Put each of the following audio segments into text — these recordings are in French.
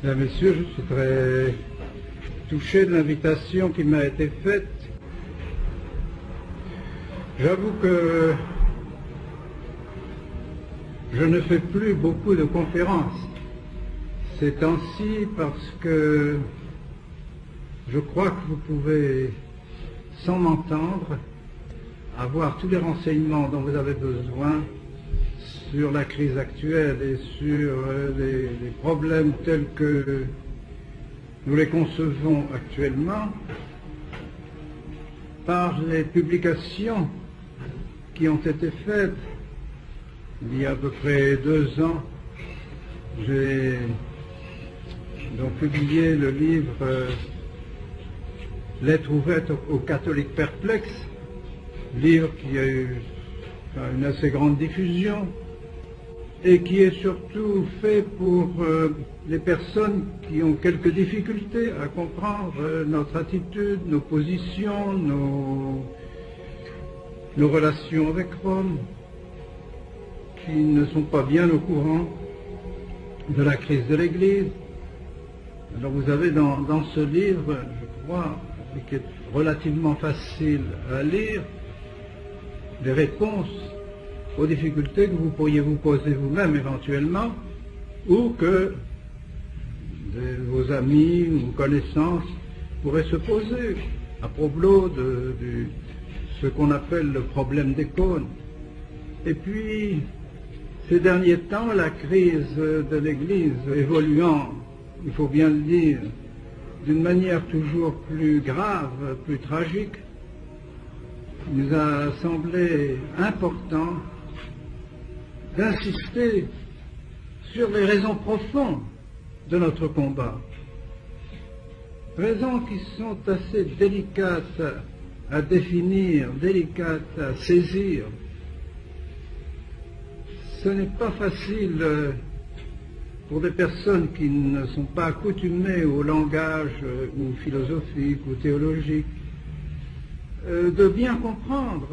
Bien, messieurs, je suis très touché de l'invitation qui m'a été faite. J'avoue que je ne fais plus beaucoup de conférences ces temps-ci parce que je crois que vous pouvez, sans m'entendre, avoir tous les renseignements dont vous avez besoin sur la crise actuelle et sur les problèmes tels que nous les concevons actuellement par les publications qui ont été faites. Il y a à peu près 2 ans, j'ai donc publié le livre Lettre ouverte aux catholiques perplexes, livre qui a eu une assez grande diffusion et qui est surtout fait pour les personnes qui ont quelques difficultés à comprendre notre attitude, nos positions, nos relations avec Rome, qui ne sont pas bien au courant de la crise de l'Église. Alors vous avez dans ce livre, je crois, qui est relativement facile à lire, des réponses aux difficultés que vous pourriez vous poser vous-même éventuellement, ou que vos amis ou connaissances pourraient se poser à propos de ce qu'on appelle le problème des cônes. Et puis, ces derniers temps, la crise de l'Église évoluant, il faut bien le dire, d'une manière toujours plus grave, plus tragique, nous a semblé important d'insister sur les raisons profondes de notre combat. Raisons qui sont assez délicates à définir, délicates à saisir. Ce n'est pas facile pour des personnes qui ne sont pas accoutumées au langage ou philosophique ou théologique de bien comprendre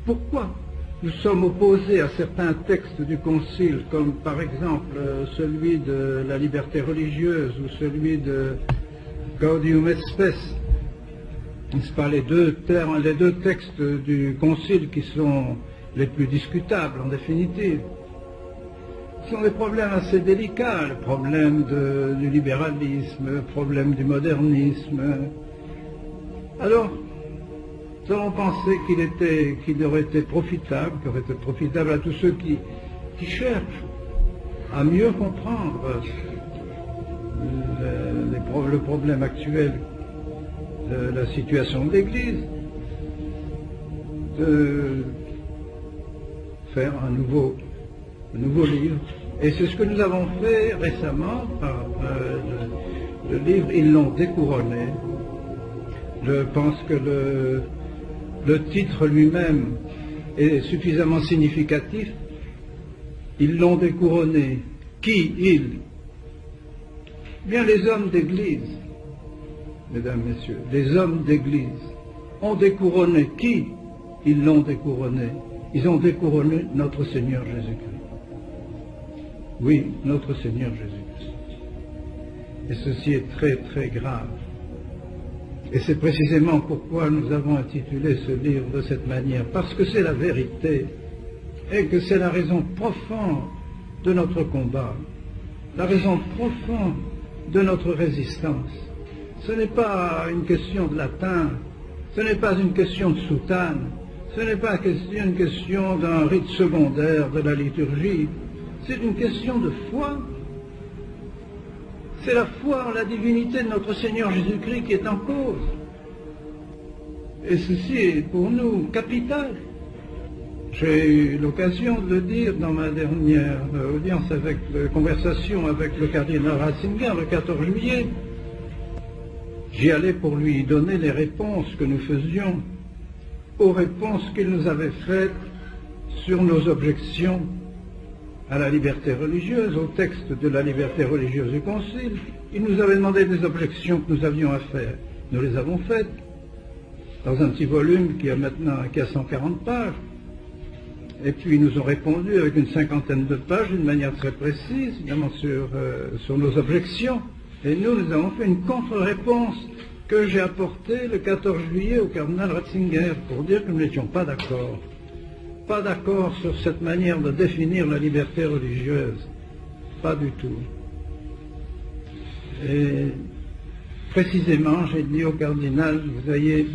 pourquoi nous sommes opposés à certains textes du Concile, comme par exemple celui de la liberté religieuse ou celui de Gaudium et Spes. Ce pas les deux textes du Concile qui sont les plus discutables en définitive. Ce sont des problèmes assez délicats, le problème du libéralisme, le problème du modernisme. Alors, nous avons pensé qu'il aurait été profitable à tous ceux qui cherchent à mieux comprendre le problème actuel de la situation de l'Église, de faire un nouveau livre. Et c'est ce que nous avons fait récemment par le livre Ils l'ont découronné. Je pense que le titre lui-même est suffisamment significatif. Ils l'ont découronné. Qui, ils? Bien les hommes d'Église, mesdames, messieurs, les hommes d'Église ont découronné. Qui? Ils l'ont découronné. Ils ont découronné notre Seigneur Jésus-Christ. Oui, notre Seigneur Jésus-Christ. Et ceci est très, très grave. Et c'est précisément pourquoi nous avons intitulé ce livre de cette manière, parce que c'est la vérité, et que c'est la raison profonde de notre combat, la raison profonde de notre résistance. Ce n'est pas une question de latin, ce n'est pas une question de soutane, ce n'est pas une question d'un rite secondaire de la liturgie, c'est une question de foi. C'est la foi en la divinité de notre Seigneur Jésus-Christ qui est en cause. Et ceci est pour nous capital. J'ai eu l'occasion de le dire dans ma dernière conversation avec le cardinal Ratzinger le 14 juillet. J'y allais pour lui donner les réponses que nous faisions aux réponses qu'il nous avait faites sur nos objections à la liberté religieuse, au texte de la liberté religieuse du Concile. Il nous avait demandé des objections que nous avions à faire. Nous les avons faites dans un petit volume qui a 140 pages. Et puis ils nous ont répondu avec une 50aine de pages, d'une manière très précise, évidemment sur nos objections. Et nous avons fait une contre-réponse que j'ai apportée le 14 juillet au cardinal Ratzinger pour dire que nous n'étions pas d'accord. Pas d'accord sur cette manière de définir la liberté religieuse. Pas du tout. Et précisément, j'ai dit au cardinal, vous voyez,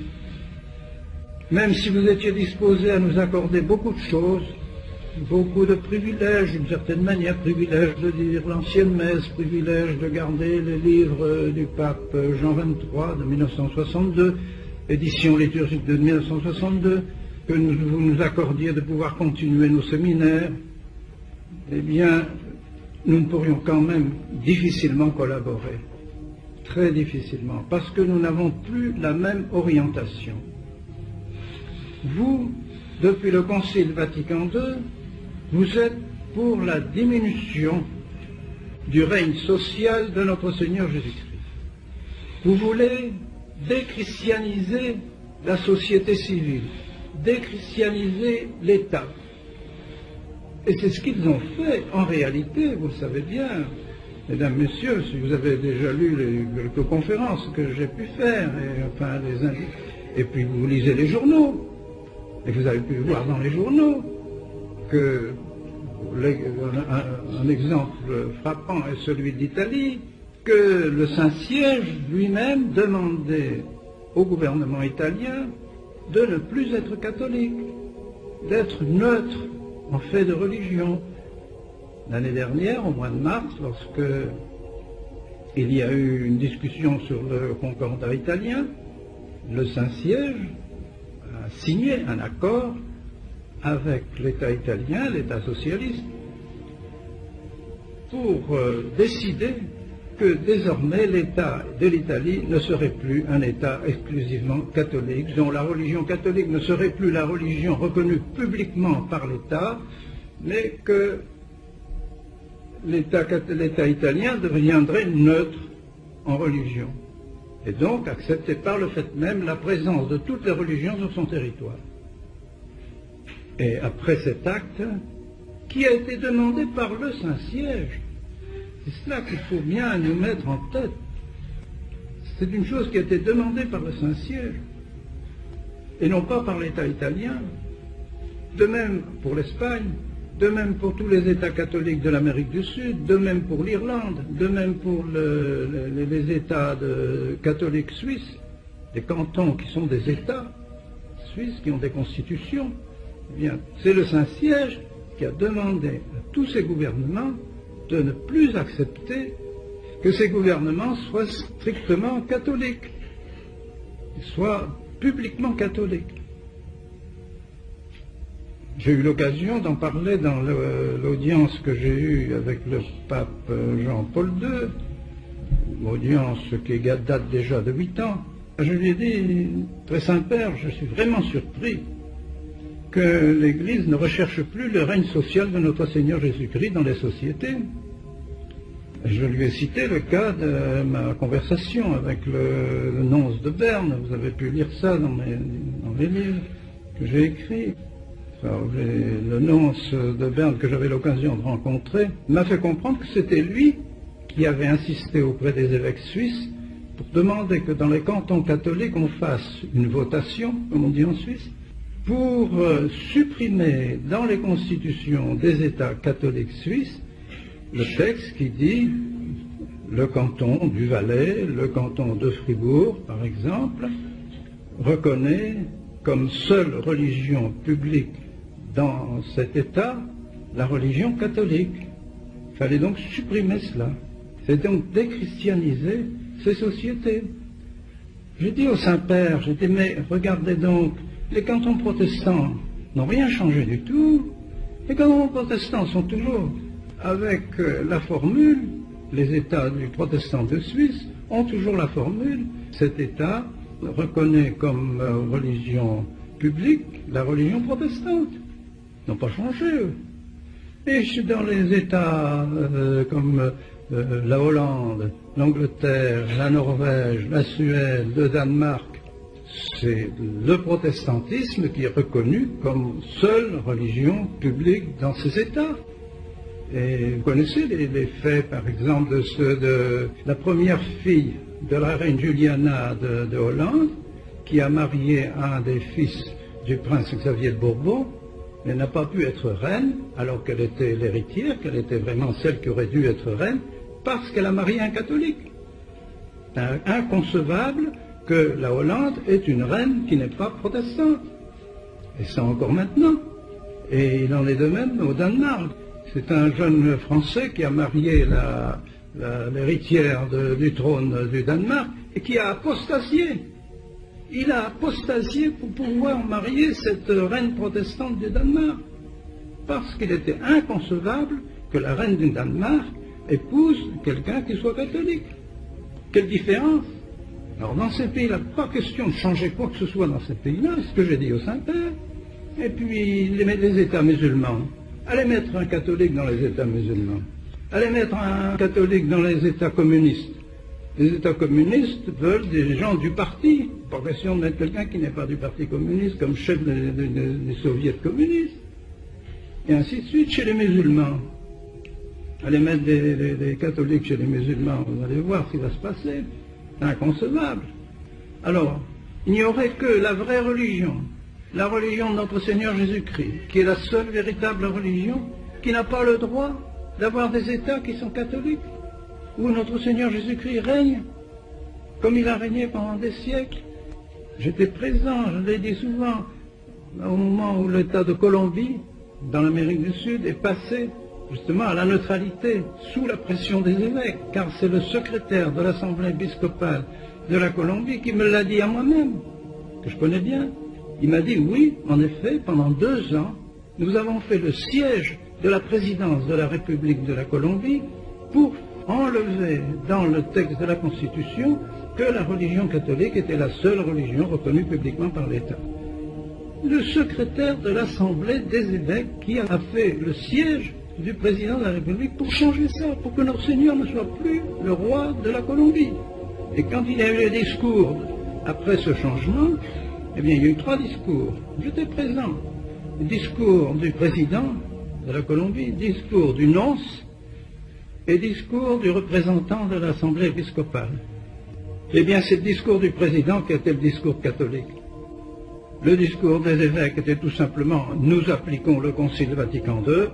même si vous étiez disposé à nous accorder beaucoup de choses, beaucoup de privilèges, d'une certaine manière, privilège de dire l'ancienne messe, privilège de garder les livres du pape Jean XXIII de 1962, édition liturgique de 1962, que vous nous accordiez de pouvoir continuer nos séminaires, eh bien, nous ne pourrions quand même difficilement collaborer. Très difficilement, parce que nous n'avons plus la même orientation. Vous, depuis le Concile Vatican II, vous êtes pour la diminution du règne social de notre Seigneur Jésus-Christ. Vous voulez déchristianiser la société civile, déchristianiser l'État. Et c'est ce qu'ils ont fait en réalité, vous le savez bien, mesdames, messieurs, si vous avez déjà lu les quelques conférences que j'ai pu faire, et puis vous lisez les journaux, et vous avez pu voir dans les journaux que un exemple frappant est celui d'Italie, que le Saint-Siège lui-même demandait au gouvernement italien de ne plus être catholique, d'être neutre en fait de religion. L'année dernière, au mois de mars, lorsque il y a eu une discussion sur le concordat italien, le Saint-Siège a signé un accord avec l'État italien, l'État socialiste, pour décider que désormais l'État de l'Italie ne serait plus un État exclusivement catholique, dont la religion catholique ne serait plus la religion reconnue publiquement par l'État, mais que l'État italien deviendrait neutre en religion, et donc accepter par le fait même la présence de toutes les religions sur son territoire. Et après cet acte, qui a été demandé par le Saint-Siège, c'est cela qu'il faut bien nous mettre en tête. C'est une chose qui a été demandée par le Saint-Siège, et non pas par l'État italien. De même pour l'Espagne, de même pour tous les États catholiques de l'Amérique du Sud, de même pour l'Irlande, de même pour les États catholiques suisses, des cantons qui sont des États suisses, qui ont des constitutions. Eh bien, c'est le Saint-Siège qui a demandé à tous ces gouvernements de ne plus accepter que ces gouvernements soient strictement catholiques, soient publiquement catholiques. J'ai eu l'occasion d'en parler dans l'audience que j'ai eue avec le pape Jean-Paul II, une audience qui date déjà de 8 ans. Je lui ai dit, très Saint-Père, je suis vraiment surpris que l'Église ne recherche plus le règne social de notre Seigneur Jésus-Christ dans les sociétés. Je lui ai cité le cas de ma conversation avec le nonce de Berne. Vous avez pu lire ça dans les livres que j'ai écrits. Le nonce de Berne que j'avais l'occasion de rencontrer m'a fait comprendre que c'était lui qui avait insisté auprès des évêques suisses pour demander que dans les cantons catholiques on fasse une votation, comme on dit en Suisse, pour supprimer dans les constitutions des États catholiques suisses le texte qui dit le canton du Valais, le canton de Fribourg, par exemple, reconnaît comme seule religion publique dans cet État la religion catholique. Il fallait donc supprimer cela. C'est donc déchristianiser ces sociétés. J'ai dit au Saint-Père, j'ai dit, mais regardez donc, les cantons protestants n'ont rien changé du tout. Les cantons protestants sont toujours avec la formule, les États du protestant de Suisse ont toujours la formule, cet État reconnaît comme religion publique la religion protestante. Ils n'ont pas changé, eux. Et dans les États comme la Hollande, l'Angleterre, la Norvège, la Suède, le Danemark, c'est le protestantisme qui est reconnu comme seule religion publique dans ces États. Et vous connaissez les faits, par exemple, de la première fille de la reine Juliana de Hollande, qui a marié un des fils du prince Xavier de Bourbon. Elle n'a pas pu être reine, alors qu'elle était l'héritière, qu'elle était vraiment celle qui aurait dû être reine, parce qu'elle a marié un catholique. C'est inconcevable que la Hollande ait une reine qui n'est pas protestante. Et ça encore maintenant. Et il en est de même au Danemark. C'est un jeune Français qui a marié l'héritière du trône du Danemark et qui a apostasié. Il a apostasié pour pouvoir marier cette reine protestante du Danemark. Parce qu'il était inconcevable que la reine du Danemark épouse quelqu'un qui soit catholique. Quelle différence! Alors dans ces pays-là, pas question de changer quoi que ce soit dans ces pays-là, c'est ce que j'ai dit au Saint-Père. Et puis les États musulmans. Allez mettre un catholique dans les États musulmans. Allez mettre un catholique dans les États communistes. Les États communistes veulent des gens du parti. Pas question de mettre quelqu'un qui n'est pas du parti communiste comme chef des soviets communistes. Et ainsi de suite chez les musulmans. Allez mettre des catholiques chez les musulmans, vous allez voir ce qui va se passer. C'est inconcevable. Alors, il n'y aurait que la vraie religion, la religion de notre Seigneur Jésus-Christ, qui est la seule véritable religion, qui n'a pas le droit d'avoir des États qui sont catholiques, où notre Seigneur Jésus-Christ règne, comme il a régné pendant des siècles. J'étais présent, je l'ai dit souvent, au moment où l'État de Colombie, dans l'Amérique du Sud, est passé justement à la neutralité, sous la pression des évêques, car c'est le secrétaire de l'Assemblée épiscopale de la Colombie qui me l'a dit à moi-même, que je connais bien. Il m'a dit, oui, en effet, pendant 2 ans, nous avons fait le siège de la présidence de la République de la Colombie pour enlever dans le texte de la Constitution que la religion catholique était la seule religion reconnue publiquement par l'État. Le secrétaire de l'Assemblée des évêques qui a fait le siège du président de la République pour changer ça, pour que notre Seigneur ne soit plus le roi de la Colombie. Et quand il y a eu le discours après ce changement, eh bien il y a eu 3 discours. J'étais présent. Le discours du président de la Colombie, discours du nonce et discours du représentant de l'Assemblée épiscopale. Eh bien c'est le discours du président qui était le discours catholique. Le discours des évêques était tout simplement « Nous appliquons le Concile Vatican II »,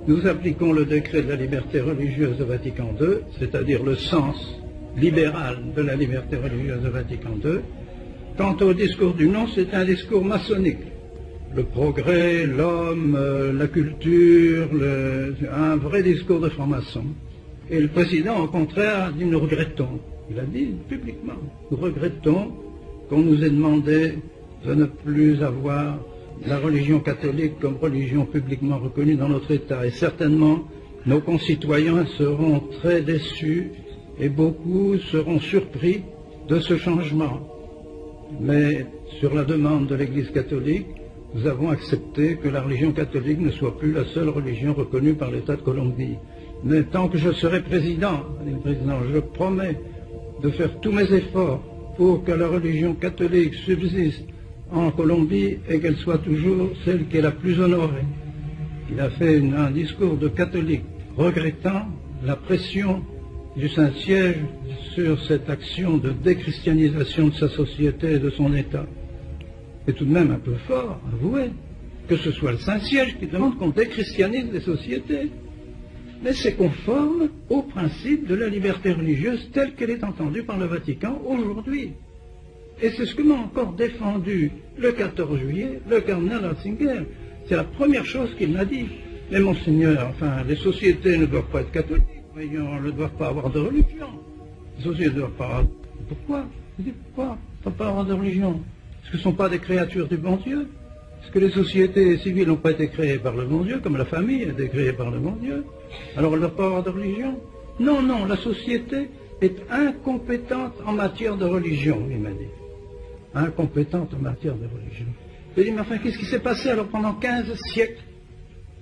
nous appliquons le décret de la liberté religieuse de Vatican II, c'est-à-dire le sens libéral de la liberté religieuse de Vatican II. Quant au discours du non, c'est un discours maçonnique. Le progrès, l'homme, la culture, un vrai discours de franc-maçon. Et le président, au contraire, a dit « Nous regrettons ». Il a dit publiquement « Nous regrettons qu'on nous ait demandé de ne plus avoir la religion catholique comme religion publiquement reconnue dans notre État. Et certainement, nos concitoyens seront très déçus et beaucoup seront surpris de ce changement. Mais sur la demande de l'Église catholique, nous avons accepté que la religion catholique ne soit plus la seule religion reconnue par l'État de Colombie. Mais tant que je serai président, je promets de faire tous mes efforts pour que la religion catholique subsiste en Colombie et qu'elle soit toujours celle qui est la plus honorée. Il a fait un discours de catholique regrettant la pression du Saint-Siège sur cette action de déchristianisation de sa société et de son État. C'est tout de même un peu fort, avouez, que ce soit le Saint-Siège qui demande qu'on déchristianise les sociétés. Mais c'est conforme au principe de la liberté religieuse telle qu'elle est entendue par le Vatican aujourd'hui. Et c'est ce que m'a encore défendu le 14 juillet le cardinal Ratzinger. C'est la première chose qu'il m'a dit. Mais monseigneur, enfin, les sociétés ne doivent pas être catholiques, ils ne doivent pas avoir de religion. Les sociétés ne doivent pas avoir... Pourquoi? Je dis pourquoi? Ils ne doivent pas avoir de religion. Est-ce que ce ne sont pas des créatures du bon Dieu? Est-ce que les sociétés civiles n'ont pas été créées par le bon Dieu, comme la famille a été créée par le bon Dieu? Alors elles ne doivent pas avoir de religion? Non, non, la société est incompétente en matière de religion, il m'a dit. Incompétente en matière de religion. Je dis, mais enfin, qu'est-ce qui s'est passé alors pendant 15 siècles,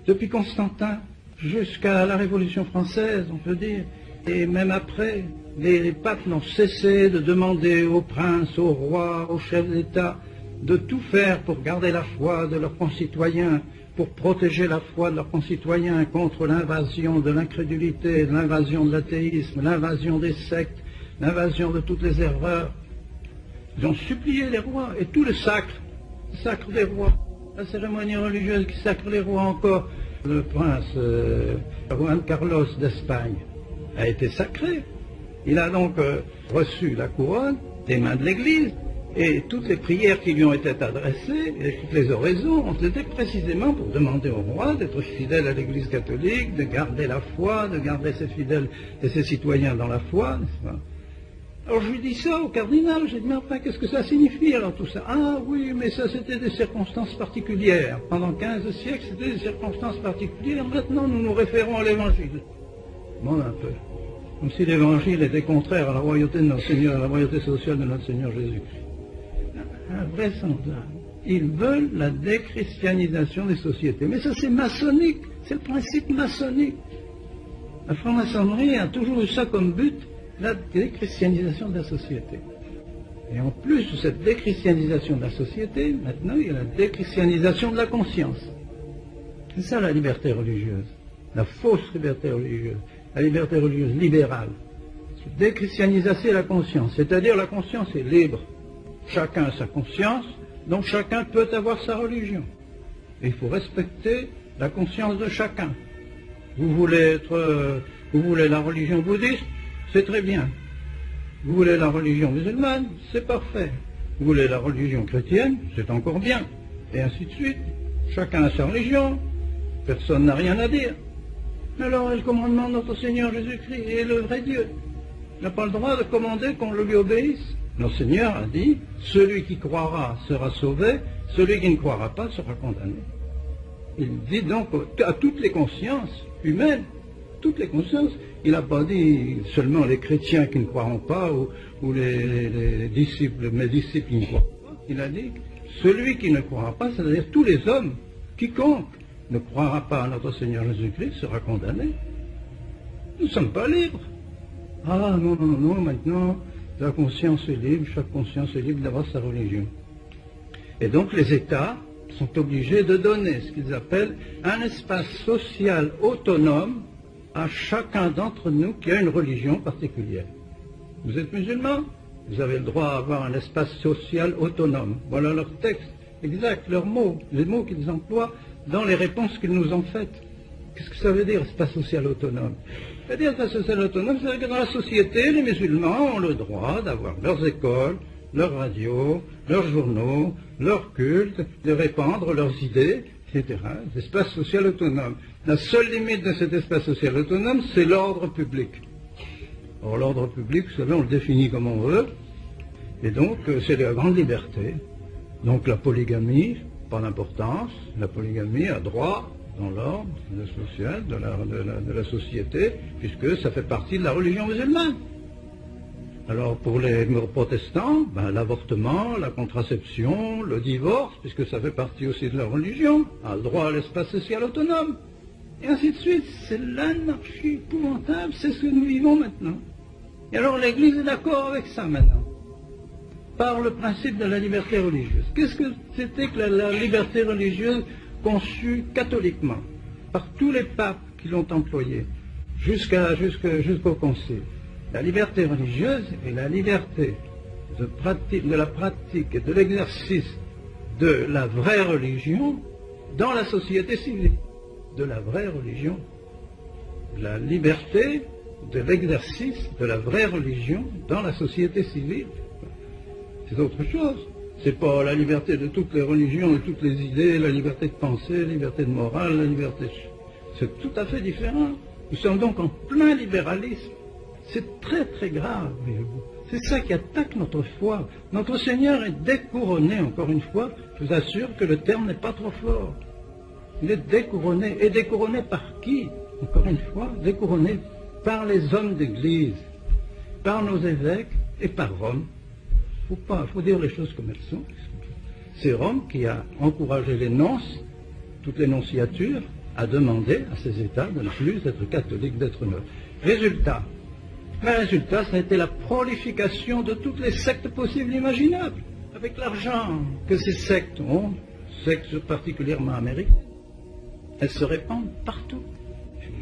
depuis Constantin jusqu'à la Révolution française, on peut dire? Et même après, les papes n'ont cessé de demander aux princes, aux rois, aux chefs d'État de tout faire pour garder la foi de leurs concitoyens, pour protéger la foi de leurs concitoyens contre l'invasion de l'incrédulité, l'invasion de l'athéisme, l'invasion des sectes, l'invasion de toutes les erreurs. Ils ont supplié les rois et tout le sacre des rois, la cérémonie religieuse qui sacre les rois encore. Le prince Juan Carlos d'Espagne a été sacré. Il a donc reçu la couronne des mains de l'Église et toutes les prières qui lui ont été adressées et toutes les oraisons ont été précisément pour demander au roi d'être fidèle à l'Église catholique, de garder la foi, de garder ses fidèles et ses citoyens dans la foi, n'est-ce pas? Alors je lui dis ça au cardinal, j'ai dit mais enfin qu'est-ce que ça signifie alors tout ça? Ah oui, mais ça c'était des circonstances particulières. Pendant 15 siècles c'était des circonstances particulières, maintenant nous nous référons à l'Évangile. Bon un peu. Comme si l'Évangile était contraire à la royauté de notre Seigneur, à la royauté sociale de notre Seigneur Jésus-Christ. Invraisemblable. Ils veulent la déchristianisation des sociétés. Mais ça c'est maçonnique, c'est le principe maçonnique. La franc-maçonnerie a toujours eu ça comme but, la déchristianisation de la société. Et en plus de cette déchristianisation de la société, maintenant il y a la déchristianisation de la conscience. C'est ça la liberté religieuse, la fausse liberté religieuse, la liberté religieuse libérale. C'est déchristianiser la conscience, c'est-à-dire la conscience est libre. Chacun a sa conscience, donc chacun peut avoir sa religion. Et il faut respecter la conscience de chacun. Vous voulez la religion bouddhiste, c'est très bien. Vous voulez la religion musulmane, c'est parfait. Vous voulez la religion chrétienne, c'est encore bien. Et ainsi de suite. Chacun a sa religion, personne n'a rien à dire. Mais alors, le commandement de notre Seigneur Jésus-Christ est le vrai Dieu. Il n'a pas le droit de commander qu'on lui obéisse. Notre Seigneur a dit, celui qui croira sera sauvé, celui qui ne croira pas sera condamné. Il dit donc à toutes les consciences humaines, toutes les consciences, il n'a pas dit seulement les chrétiens qui ne croiront pas ou les disciples, mes disciples qui ne croient pas. Il a dit celui qui ne croira pas, c'est-à-dire tous les hommes, quiconque ne croira pas à notre Seigneur Jésus-Christ sera condamné. Nous ne sommes pas libres. Ah non, non, non, maintenant la conscience est libre, chaque conscience est libre d'avoir sa religion. Et donc les États sont obligés de donner ce qu'ils appellent un espace social autonome à chacun d'entre nous qui a une religion particulière. Vous êtes musulmans, vous avez le droit d'avoir un espace social autonome. Voilà leur texte exact, leurs mots, les mots qu'ils emploient dans les réponses qu'ils nous ont faites. Qu'est-ce que ça veut dire, espace social autonome? C'est-à-dire, espace social autonome, c'est-à-dire que dans la société, les musulmans ont le droit d'avoir leurs écoles, leurs radios, leurs journaux, leurs cultes, de répandre leurs idées, etc. Espace social autonome. La seule limite de cet espace social autonome, c'est l'ordre public. Or, l'ordre public, vous savez, on le définit comme on veut, et donc, c'est la grande liberté. Donc, la polygamie, pas d'importance, la polygamie a droit dans l'ordre social de la société, puisque ça fait partie de la religion musulmane. Alors pour les protestants, l'avortement, la contraception, le divorce, puisque ça fait partie aussi de leur religion, a le droit à l'espace social autonome. Et ainsi de suite, c'est l'anarchie épouvantable, c'est ce que nous vivons maintenant. Et alors l'Église est d'accord avec ça maintenant, par le principe de la liberté religieuse. Qu'est-ce que c'était que la liberté religieuse conçue catholiquement, par tous les papes qui l'ont employée, jusqu'au Concile? La liberté religieuse est la liberté de la pratique et de l'exercice de la vraie religion dans la société civile. De la vraie religion. La liberté de l'exercice de la vraie religion dans la société civile. C'est autre chose. C'est pas la liberté de toutes les religions, de toutes les idées, la liberté de penser, la liberté de morale, la liberté... C'est tout à fait différent. Nous sommes donc en plein libéralisme. C'est très très grave, voyez-vous. C'est ça qui attaque notre foi. Notre Seigneur est découronné, encore une fois. Je vous assure que le terme n'est pas trop fort. Il est découronné. Et découronné par qui? Encore une fois, découronné par les hommes d'Église, par nos évêques et par Rome. Il faut dire les choses comme elles sont. C'est Rome qui a encouragé les nonces, toutes les nonciatures, à demander à ces États de ne plus être catholiques, d'être neutres. Résultat, Mais le résultat, ça a été la prolification de toutes les sectes possibles et imaginables. Avec l'argent que ces sectes ont, sectes particulièrement américaines, elles se répandent partout.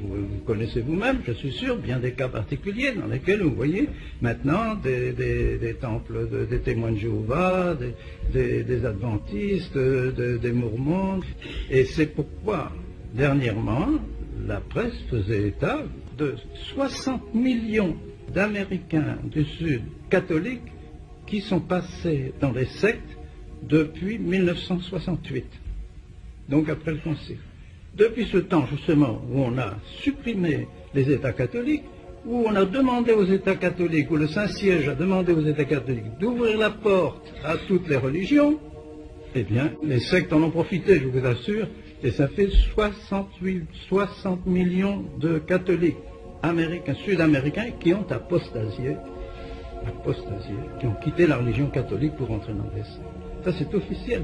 Vous connaissez vous-même, je suis sûr, bien des cas particuliers dans lesquels vous voyez maintenant des temples, des témoins de Jéhovah, des adventistes, des mormons. Et c'est pourquoi, dernièrement, la presse faisait état de 60 millions d'Américains du Sud catholiques qui sont passés dans les sectes depuis 1968, donc après le Concile. Depuis ce temps, justement, où on a supprimé les États catholiques, où on a demandé aux États catholiques, où le Saint-Siège a demandé aux États catholiques d'ouvrir la porte à toutes les religions, eh bien, les sectes en ont profité, je vous assure, et ça fait 60 millions de catholiques américains, sud-américains, qui ont apostasié, qui ont quitté la religion catholique pour entrer dans les sectes. Ça, c'est officiel.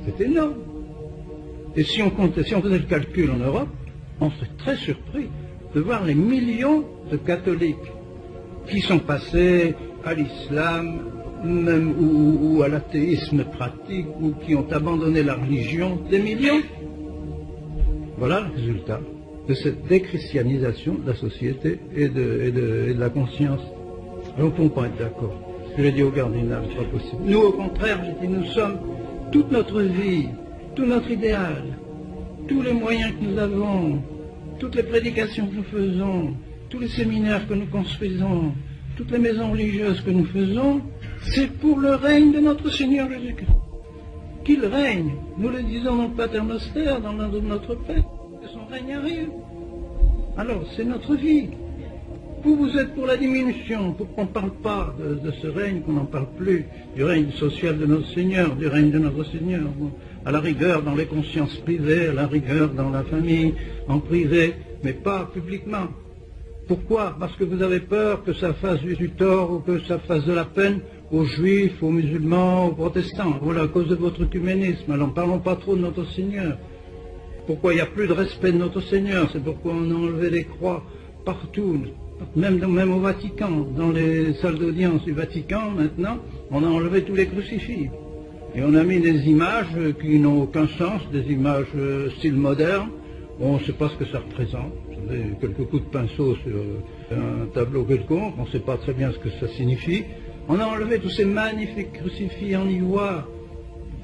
C'est énorme. Et si on faisait le calcul en Europe, on serait très surpris de voir les millions de catholiques qui sont passés à l'islam, même ou à l'athéisme pratique, ou qui ont abandonné la religion, des millions. Voilà le résultat de cette déchristianisation de la société et de la conscience. Alors, on ne peut pas être d'accord. Ce que j'ai dit au cardinal, c'est pas possible. Nous, au contraire, j'ai dit, nous sommes toute notre vie, tout notre idéal, tous les moyens que nous avons, toutes les prédications que nous faisons, tous les séminaires que nous construisons, toutes les maisons religieuses que nous faisons, c'est pour le règne de notre Seigneur Jésus-Christ. Qu'il règne, nous le disons dans le Pater Noster, dans l'un de notre Père, que son règne arrive. Alors, c'est notre vie. Vous êtes pour la diminution, pour qu'on ne parle pas de ce règne, qu'on n'en parle plus, du règne social de notre Seigneur, du règne de notre Seigneur. À la rigueur dans les consciences privées, à la rigueur dans la famille, en privé, mais pas publiquement. Pourquoi? Parce que vous avez peur que ça fasse du tort ou que ça fasse de la peine aux juifs, aux musulmans, aux protestants. Voilà, à cause de votre œcuménisme. Alors, parlons pas trop de notre Seigneur. Pourquoi il n'y a plus de respect de notre Seigneur? C'est pourquoi on a enlevé les croix partout, même au Vatican. Dans les salles d'audience du Vatican, maintenant, on a enlevé tous les crucifix. Et on a mis des images qui n'ont aucun sens, des images style moderne. On ne sait pas ce que ça représente. Vous avez quelques coups de pinceau sur un tableau quelconque, on ne sait pas très bien ce que ça signifie. On a enlevé tous ces magnifiques crucifix en ivoire,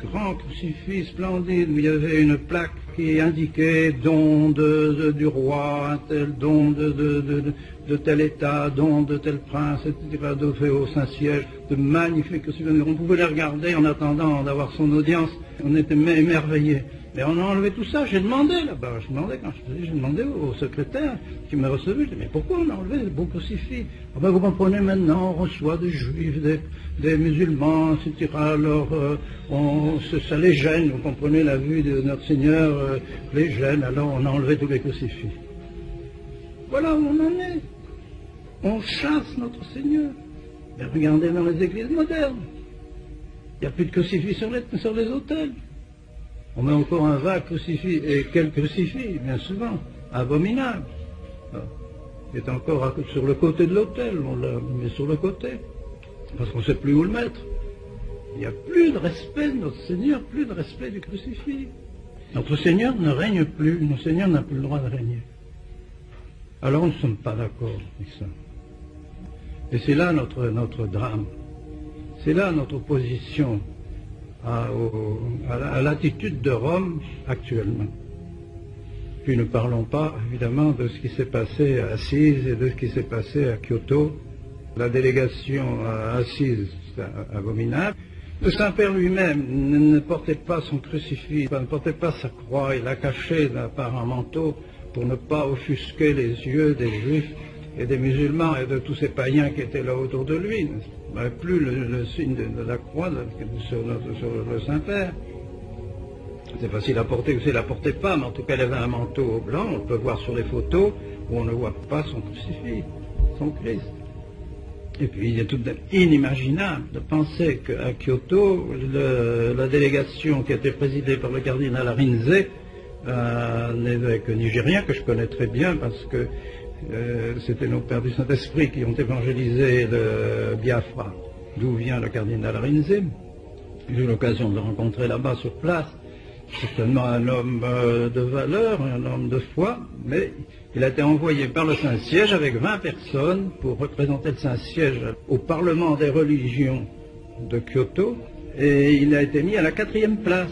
grands crucifix splendides, où il y avait une plaque qui indiquait don du roi, un tel don de tel état, don de tel prince, etc., d'offert au Saint-Siège, de magnifiques crucifix. On pouvait les regarder en attendant d'avoir son audience, on était émerveillés. Mais on a enlevé tout ça, j'ai demandé là-bas, j'ai demandé au secrétaire qui m'a reçu, mais pourquoi on a enlevé les beaux crucifix? Ah ben vous comprenez maintenant, on reçoit des juifs, des musulmans, etc. Alors ça les gêne, vous comprenez, la vue de notre Seigneur les gêne, alors on a enlevé tous les crucifix. Voilà où on en est. On chasse notre Seigneur. Mais regardez dans les églises modernes, il n'y a plus de crucifix sur les autels. On met encore un vague crucifix, et quel crucifix, bien souvent, abominable. Il est encore sur le côté de l'autel, on l'a mis sur le côté, parce qu'on ne sait plus où le mettre. Il n'y a plus de respect de notre Seigneur, plus de respect du crucifix. Notre Seigneur ne règne plus, notre Seigneur n'a plus le droit de régner. Alors nous ne sommes pas d'accord avec ça. Et c'est là notre drame, c'est là notre opposition à l'attitude de Rome actuellement. Puis ne parlons pas évidemment de ce qui s'est passé à Assise et de ce qui s'est passé à Kyoto. La délégation à Assise, c'est abominable. Le Saint-Père lui-même ne portait pas son crucifix, ne portait pas sa croix, il l'a caché par un manteau pour ne pas offusquer les yeux des Juifs et des musulmans et de tous ces païens qui étaient là autour de lui. Il n'y avait plus le signe de la croix sur le Saint-Père. C'est facile à porter ou s'il ne la portait pas, mais en tout cas il avait un manteau blanc, on peut voir sur les photos où on ne voit pas son crucifix, son Christ. Et puis il est tout inimaginable de penser qu'à Kyoto, la délégation qui était présidée par le cardinal Arinze, un évêque nigérien que je connais très bien parce que C'était nos pères du Saint-Esprit qui ont évangélisé le Biafra, d'où vient le cardinal Arinze. J'ai eu l'occasion de le rencontrer là-bas sur place. Certainement un homme de valeur, un homme de foi, mais il a été envoyé par le Saint-Siège avec 20 personnes pour représenter le Saint-Siège au Parlement des religions de Kyoto, et il a été mis à la 4e place.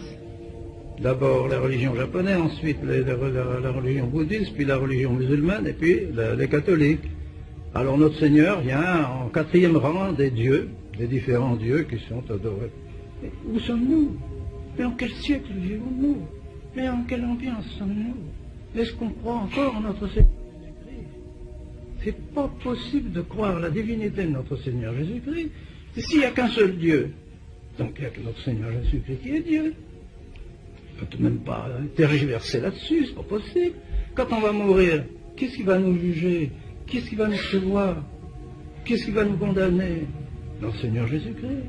D'abord la religion japonaise, ensuite la religion bouddhiste, puis la religion musulmane, et puis les catholiques. Alors notre Seigneur vient en 4e rang des dieux, des différents dieux qui sont adorés. Mais où sommes-nous? Mais en quel siècle vivons-nous? Mais en quelle ambiance sommes-nous? Est-ce qu'on croit encore en notre Seigneur Jésus-Christ? C'est pas possible de croire à la divinité de notre Seigneur Jésus-Christ s'il n'y a qu'un seul Dieu. Donc il n'y a que notre Seigneur Jésus-Christ qui est Dieu. On ne peut même pas tergiverser là-dessus, c'est pas possible. Quand on va mourir, qu'est-ce qui va nous juger? Qu'est-ce qui va nous prévoir? Qu'est-ce qui va nous condamner? Notre Seigneur Jésus-Christ.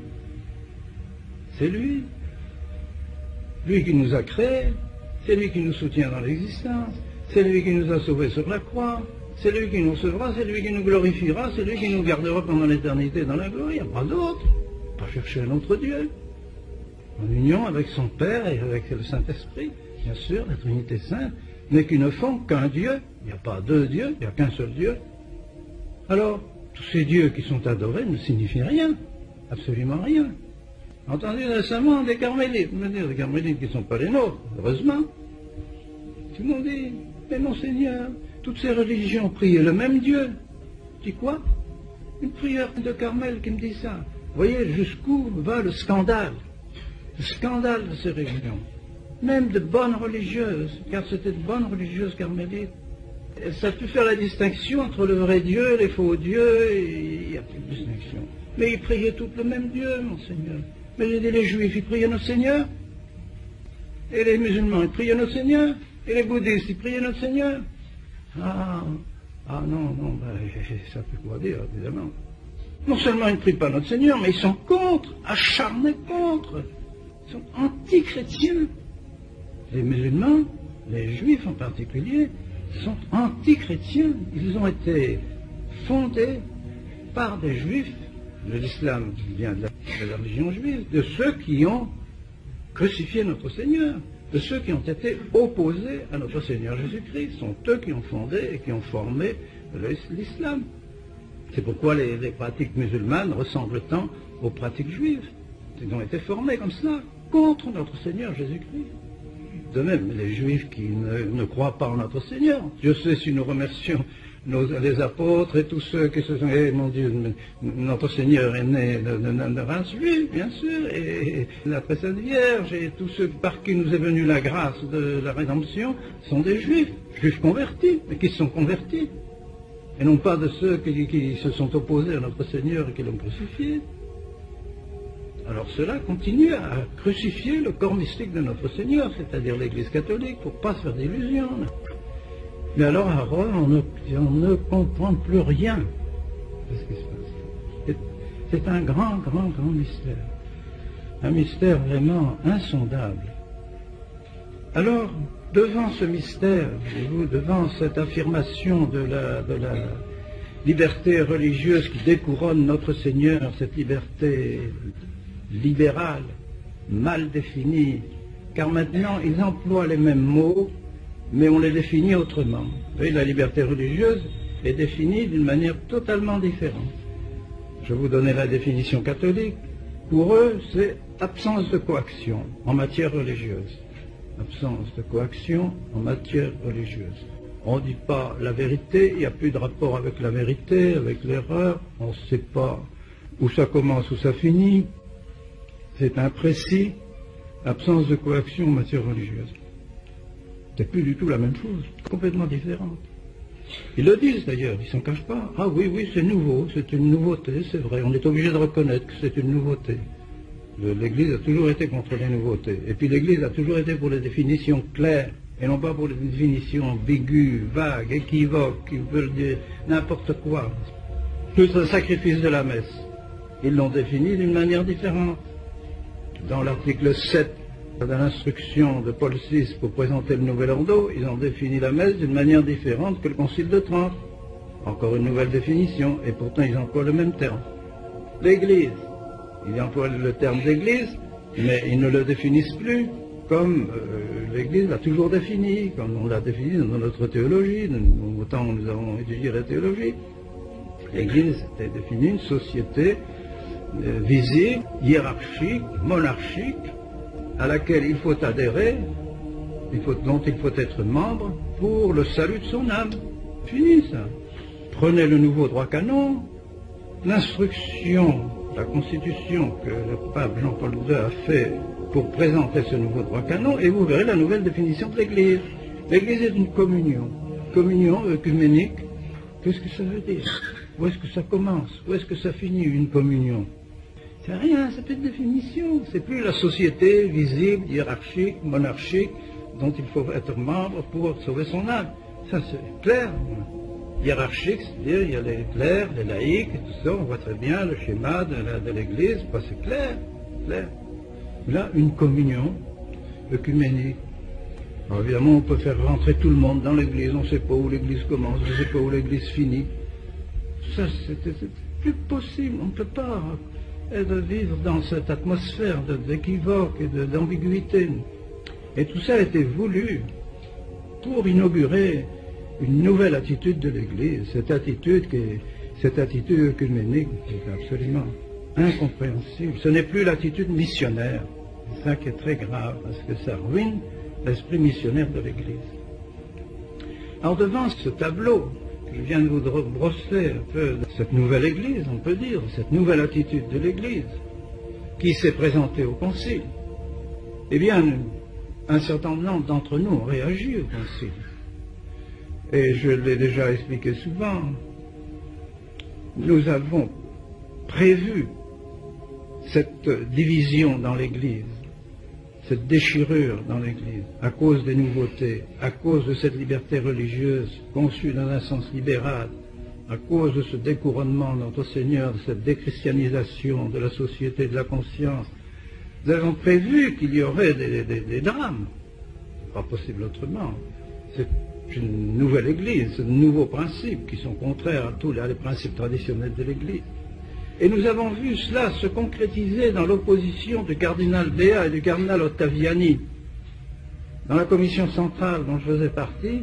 C'est lui. Lui qui nous a créés, c'est lui qui nous soutient dans l'existence, c'est lui qui nous a sauvés sur la croix, c'est lui qui nous sauvera, c'est lui qui nous glorifiera, c'est lui qui nous gardera pendant l'éternité dans la gloire. Il n'y a pas d'autre. Pas chercher un autre Dieu. En union avec son Père et avec le Saint-Esprit, bien sûr, la Trinité Sainte, mais qui ne font qu'un Dieu. Il n'y a pas deux dieux, il n'y a qu'un seul Dieu. Alors, tous ces dieux qui sont adorés ne signifient rien, absolument rien. Entendu récemment des carmélites, des carmélites qui ne sont pas les nôtres, heureusement. Tout le monde dit, mais mon Seigneur, toutes ces religions prient le même Dieu. Tu dis quoi? Une prière de Carmel qui me dit ça. Vous voyez jusqu'où va le scandale de ces religions. Même de bonnes religieuses, car c'était de bonnes religieuses carmélites. Ça a pu faire la distinction entre le vrai Dieu et les faux dieux, et il n'y a plus de distinction. Mais ils priaient tous le même Dieu, mon Seigneur. Mais j'ai dit, les Juifs, ils priaient notre Seigneur. Et les musulmans, ils priaient notre Seigneur. Et les bouddhistes, ils priaient notre Seigneur. Ah non, ça peut quoi dire, évidemment. Non seulement ils ne prient pas notre Seigneur, mais ils sont contre, acharnés contre. Ils sont anti-chrétiens. Les musulmans, les juifs en particulier, sont anti-chrétiens. Ils ont été fondés par des juifs, de l'islam qui vient de la religion juive, de ceux qui ont crucifié notre Seigneur, de ceux qui ont été opposés à notre Seigneur Jésus-Christ. Ce sont eux qui ont fondé et qui ont formé l'islam. C'est pourquoi les pratiques musulmanes ressemblent tant aux pratiques juives. Ils ont été formés comme cela, contre notre Seigneur Jésus-Christ. De même, les Juifs qui ne croient pas en notre Seigneur. Dieu sait si nous remercions les apôtres et tous ceux qui se sont... Eh, mon Dieu, notre Seigneur est né de race juive, bien sûr, et la très sainte Vierge, et tous ceux par qui nous est venue la grâce de la rédemption sont des Juifs, Juifs convertis, mais qui se sont convertis. Et non pas de ceux qui se sont opposés à notre Seigneur et qui l'ont crucifié. Alors cela continue à crucifier le corps mystique de notre Seigneur, c'est-à-dire l'Église catholique, pour ne pas se faire d'illusions. Mais alors à Rome, on ne comprend plus rien de ce qui se passe. C'est un grand mystère. Un mystère vraiment insondable. Alors, devant ce mystère, voyez-vous, devant cette affirmation de la liberté religieuse qui découronne notre Seigneur, cette liberté libérale, mal définie, car maintenant ils emploient les mêmes mots, mais on les définit autrement. Vous voyez, la liberté religieuse est définie d'une manière totalement différente. Je vais vous donner la définition catholique. Pour eux, c'est absence de coaction en matière religieuse. Absence de coaction en matière religieuse. On ne dit pas la vérité, il n'y a plus de rapport avec la vérité, avec l'erreur, on ne sait pas où ça commence, où ça finit. C'est imprécis, absence de coaction en matière religieuse. C'est plus du tout la même chose, complètement différente. Ils le disent d'ailleurs, ils ne s'en cachent pas. Ah oui, c'est nouveau, c'est une nouveauté, c'est vrai, on est obligé de reconnaître que c'est une nouveauté. L'Église a toujours été contre les nouveautés. Et puis l'Église a toujours été pour les définitions claires, et non pas pour les définitions ambiguës, vagues, équivoques, qui veulent dire n'importe quoi. Plus le sacrifice de la messe. Ils l'ont défini d'une manière différente. Dans l'article 7 de l'instruction de Paul VI pour présenter le nouvel ordo, ils ont défini la messe d'une manière différente que le Concile de Trente. Encore une nouvelle définition, et pourtant ils emploient le même terme. L'Église, ils emploient le terme d'Église, mais ils ne le définissent plus comme l'Église l'a toujours défini, comme on l'a défini dans notre théologie, autant nous avons étudié la théologie. L'Église était définie une société visible, hiérarchique, monarchique, à laquelle il faut adhérer, dont il faut être membre pour le salut de son âme. Fini ça. Prenez le nouveau droit canon, l'instruction, la constitution que le pape Jean-Paul II a fait pour présenter ce nouveau droit canon, et vous verrez la nouvelle définition de l'Église. L'Église est une communion œcuménique. Qu'est-ce que ça veut dire? Où est-ce que ça commence? Où est-ce que ça finit, une communion? C'est rien, c'est plus de définition. C'est plus la société visible, hiérarchique, monarchique, dont il faut être membre pour sauver son âme. Ça, c'est clair. Hiérarchique, c'est-à-dire il y a les clercs, les laïcs, et tout ça, on voit très bien le schéma de l'Église, c'est clair, clair. Là, une communion œcuménique. Alors évidemment, on peut faire rentrer tout le monde dans l'Église, on ne sait pas où l'Église commence, on ne sait pas où l'Église finit. Ça, c'est plus possible, on ne peut pas vivre dans cette atmosphère d'équivoque et d'ambiguïté. Et tout ça a été voulu pour inaugurer une nouvelle attitude de l'Église, cette attitude œcuménique qui est absolument incompréhensible. Ce n'est plus l'attitude missionnaire. C'est ça qui est très grave, parce que ça ruine l'esprit missionnaire de l'Église. Alors devant ce tableau, je viens de vous brosser un peu de cette nouvelle Église, on peut dire, cette nouvelle attitude de l'Église, qui s'est présentée au Concile, eh bien, un certain nombre d'entre nous ont réagi au Concile. Et je l'ai déjà expliqué souvent, nous avons prévu cette division dans l'Église, cette déchirure dans l'Église, à cause des nouveautés, à cause de cette liberté religieuse conçue dans un sens libéral, à cause de ce découronnement de notre Seigneur, de cette déchristianisation de la société, de la conscience. Nous avons prévu qu'il y aurait des drames. Pas possible autrement. C'est une nouvelle Église, de nouveaux principes qui sont contraires à tous les principes traditionnels de l'Église. Et nous avons vu cela se concrétiser dans l'opposition du cardinal Béat et du cardinal Ottaviani. Dans la commission centrale dont je faisais partie,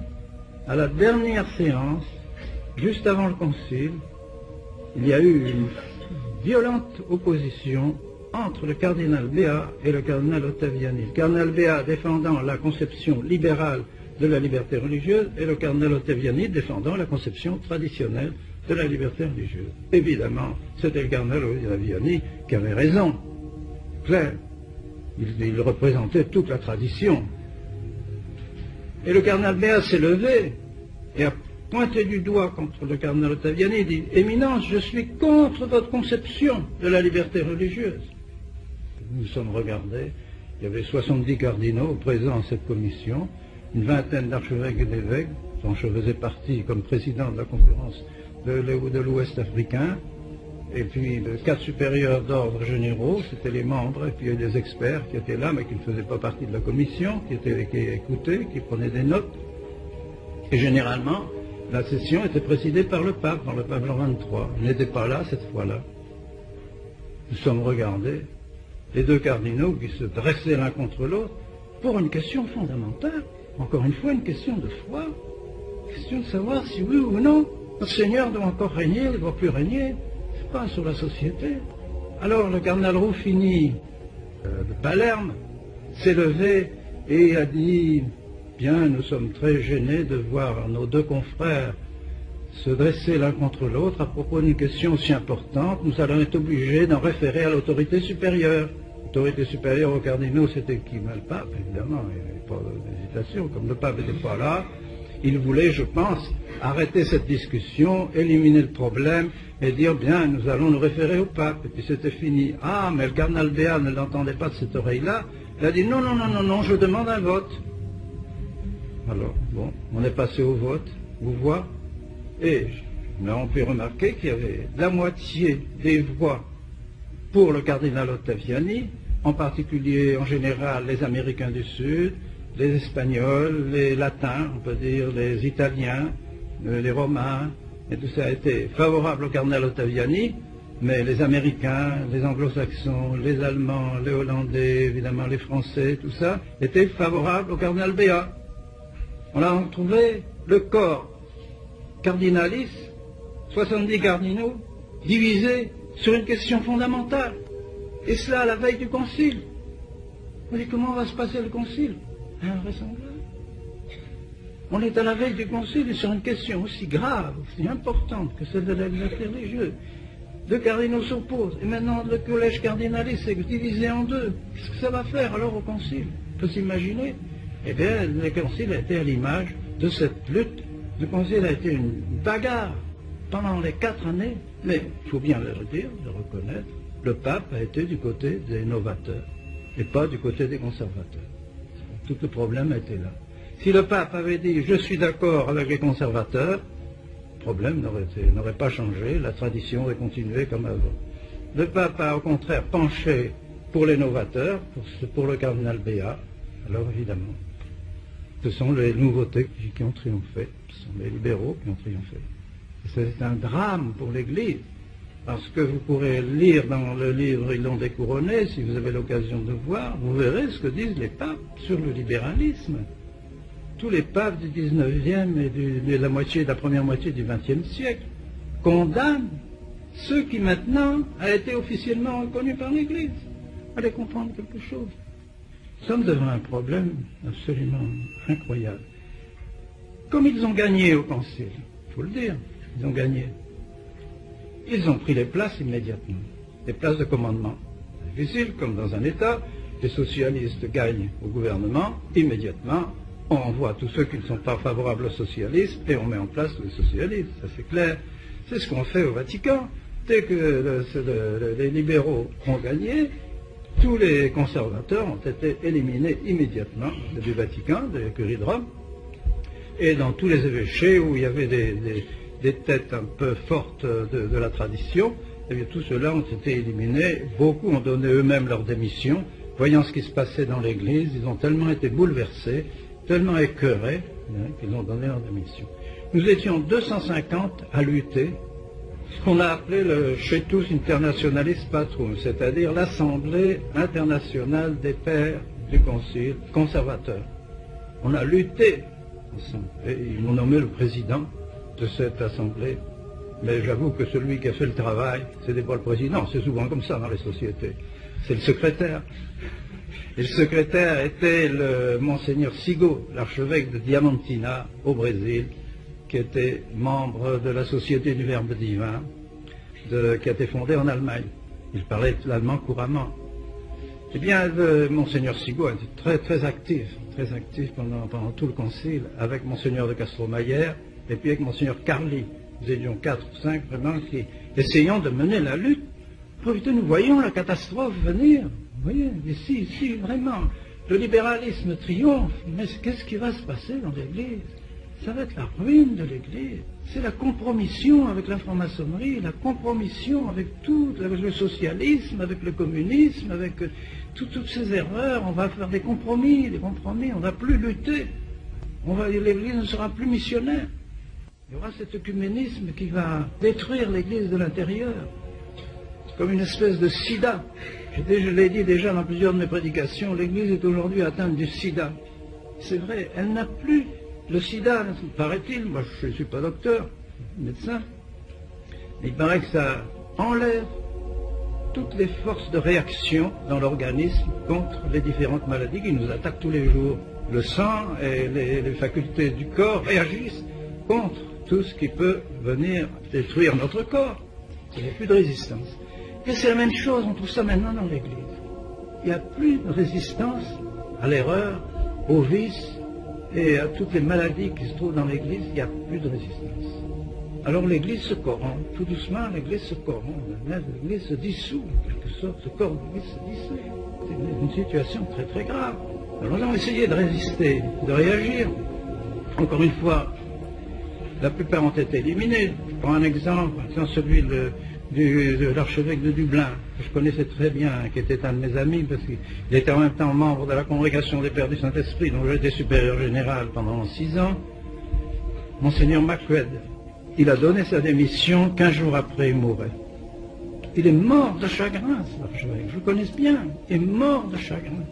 à la dernière séance, juste avant le concile, il y a eu une violente opposition entre le cardinal Béat et le cardinal Ottaviani. Le cardinal Béat défendant la conception libérale de la liberté religieuse et le cardinal Ottaviani défendant la conception traditionnelle de la liberté religieuse. Évidemment, c'était le cardinal Ottaviani qui avait raison. Clair. Il représentait toute la tradition. Et le cardinal Béat s'est levé et a pointé du doigt contre le cardinal Ottaviani et dit « Éminence, je suis contre votre conception de la liberté religieuse. » Nous nous sommes regardés. Il y avait 70 cardinaux présents à cette commission, une vingtaine d'archevêques et d'évêques, dont je faisais partie comme président de la conférence de l'Ouest africain, et puis 4 supérieurs d'ordre généraux, c'était les membres, et puis il y a des experts qui étaient là, mais qui ne faisaient pas partie de la commission, qui écoutaient, qui prenaient des notes. Et généralement, la session était présidée par le pape Jean XXIII. Il n'était pas là cette fois-là. Nous sommes regardés, les deux cardinaux qui se dressaient l'un contre l'autre, pour une question fondamentale, encore une fois une question de foi, question de savoir si oui ou non, notre Seigneur doit encore régner, il ne doit plus régner, c'est pas sur la société. Alors le cardinal Ruffini de Palerme s'est levé et a dit « Bien, nous sommes très gênés de voir nos deux confrères se dresser l'un contre l'autre à propos d'une question aussi importante, nous allons être obligés d'en référer à l'autorité supérieure. » L'autorité supérieure aux cardinaux, c'était qui? Le pape, évidemment, il n'y avait pas d'hésitation. Comme le pape n'était pas là, il voulait, je pense, arrêter cette discussion, éliminer le problème et dire, bien, nous allons nous référer au pape. Et puis c'était fini. Ah, mais le cardinal Béat ne l'entendait pas de cette oreille-là. Il a dit, non, non, non, non, non, je demande un vote. Alors, bon, on est passé au vote, vous voyez, et nous avons pu remarquer qu'il y avait la moitié des voix pour le cardinal Ottaviani, en particulier, en général, les Américains du Sud, les Espagnols, les Latins, on peut dire, les Italiens, les Romains, et tout ça a été favorable au cardinal Ottaviani, mais les Américains, les Anglo-Saxons, les Allemands, les Hollandais, évidemment les Français, tout ça, étaient favorables au cardinal Béat. On a retrouvé le corps cardinaliste, 70 cardinaux, divisés sur une question fondamentale. Et cela à la veille du concile. On dit comment va se passer le concile? Invraisemblable. On est à la veille du concile et sur une question aussi grave, aussi importante que celle de la liberté religieuse. Deux cardinaux s'opposent. Et maintenant, le collège cardinaliste est divisé en deux. Qu'est-ce que ça va faire alors au concile? On peut s'imaginer. Eh bien, le concile a été à l'image de cette lutte. Le concile a été une bagarre pendant les 4 années. Mais il faut bien le dire, le reconnaître, le pape a été du côté des novateurs et pas du côté des conservateurs. Tout le problème était là. Si le pape avait dit « je suis d'accord avec les conservateurs », le problème n'aurait pas changé, la tradition aurait continué comme avant. Le pape a au contraire penché pour les novateurs, pour le cardinal Béat. Alors évidemment, ce sont les nouveautés qui ont triomphé, ce sont les libéraux qui ont triomphé. C'est un drame pour l'Église, parce que vous pourrez lire dans le livre « Ils l'ont découronné », si vous avez l'occasion de voir, vous verrez ce que disent les papes sur le libéralisme. Tous les papes du 19e et de la première moitié du 20e siècle condamnent ce qui maintenant a été officiellement reconnu par l'Église. Allez comprendre quelque chose. Nous sommes devant un problème absolument incroyable. Comme ils ont gagné au concile, il faut le dire, ils ont gagné. Ils ont pris les places immédiatement, les places de commandement. C'est difficile, comme dans un État, les socialistes gagnent au gouvernement, immédiatement, on envoie tous ceux qui ne sont pas favorables au socialisme et on met en place les socialistes, ça c'est clair. C'est ce qu'on fait au Vatican. Dès que les libéraux ont gagné, tous les conservateurs ont été éliminés immédiatement du Vatican, de la curie de Rome, et dans tous les évêchés où il y avait des têtes un peu fortes de la tradition, eh bien, tous ceux-là ont été éliminés. Beaucoup ont donné eux-mêmes leur démission. Voyant ce qui se passait dans l'Église, ils ont tellement été bouleversés, tellement écœurés, qu'ils ont donné leur démission. Nous étions 250 à lutter, ce qu'on a appelé le Cetus Internationalis Patrum, c'est-à-dire l'Assemblée internationale des pères du Concile conservateur. On a lutté ensemble, et ils m'ont nommé le président de cette assemblée. Mais j'avoue que celui qui a fait le travail, c'était pas le président, c'est souvent comme ça dans les sociétés, c'est le secrétaire. Et le secrétaire était le Monseigneur Sigo, l'archevêque de Diamantina au Brésil, qui était membre de la Société du Verbe divin, qui a été fondée en Allemagne. Il parlait l'allemand couramment. Eh bien, Monseigneur Sigo était très actif pendant tout le concile, avec Monseigneur de Castromayer, et puis avec Monseigneur Carli. Nous étions 4 ou 5 vraiment qui essayons de mener la lutte. Écoutez, nous voyons la catastrophe venir. Vous voyez, ici, vraiment, le libéralisme triomphe. Mais qu'est-ce qui va se passer dans l'Église? Ça va être la ruine de l'Église. C'est la compromission avec la franc-maçonnerie, la compromission avec tout, avec le socialisme, avec le communisme, avec toutes ces erreurs. On va faire des compromis, on ne va plus lutter. L'Église ne sera plus missionnaire. Il y aura cet œcuménisme qui va détruire l'Église de l'intérieur, comme une espèce de sida. Je l'ai dit déjà dans plusieurs de mes prédications, l'Église est aujourd'hui atteinte du sida. C'est vrai, elle n'a plus le sida, paraît-il, moi je ne suis pas docteur, médecin, mais il paraît que ça enlève toutes les forces de réaction dans l'organisme contre les différentes maladies qui nous attaquent tous les jours. Le sang et les facultés du corps réagissent contre tout ce qui peut venir détruire notre corps. Il n'y a plus de résistance. Et c'est la même chose, on trouve ça maintenant dans l'Église. Il n'y a plus de résistance à l'erreur, au vice et à toutes les maladies qui se trouvent dans l'Église, il n'y a plus de résistance. Alors l'Église se corrompt, tout doucement l'Église se corrompt, l'Église se dissout, en quelque sorte, ce corps de l'Église se dissout. C'est une situation très grave. Alors nous avons essayé de résister, de réagir. Encore une fois, la plupart ont été éliminés. Je prends un exemple, celui de l'archevêque de Dublin, que je connaissais très bien, qui était un de mes amis, parce qu'il était en même temps membre de la congrégation des Pères du Saint-Esprit, dont j'étais supérieur général pendant 6 ans, Monseigneur Macqued. Il a donné sa démission, 15 jours après il mourait. Il est mort de chagrin, cet archevêque, je le connais bien, il est mort de chagrin.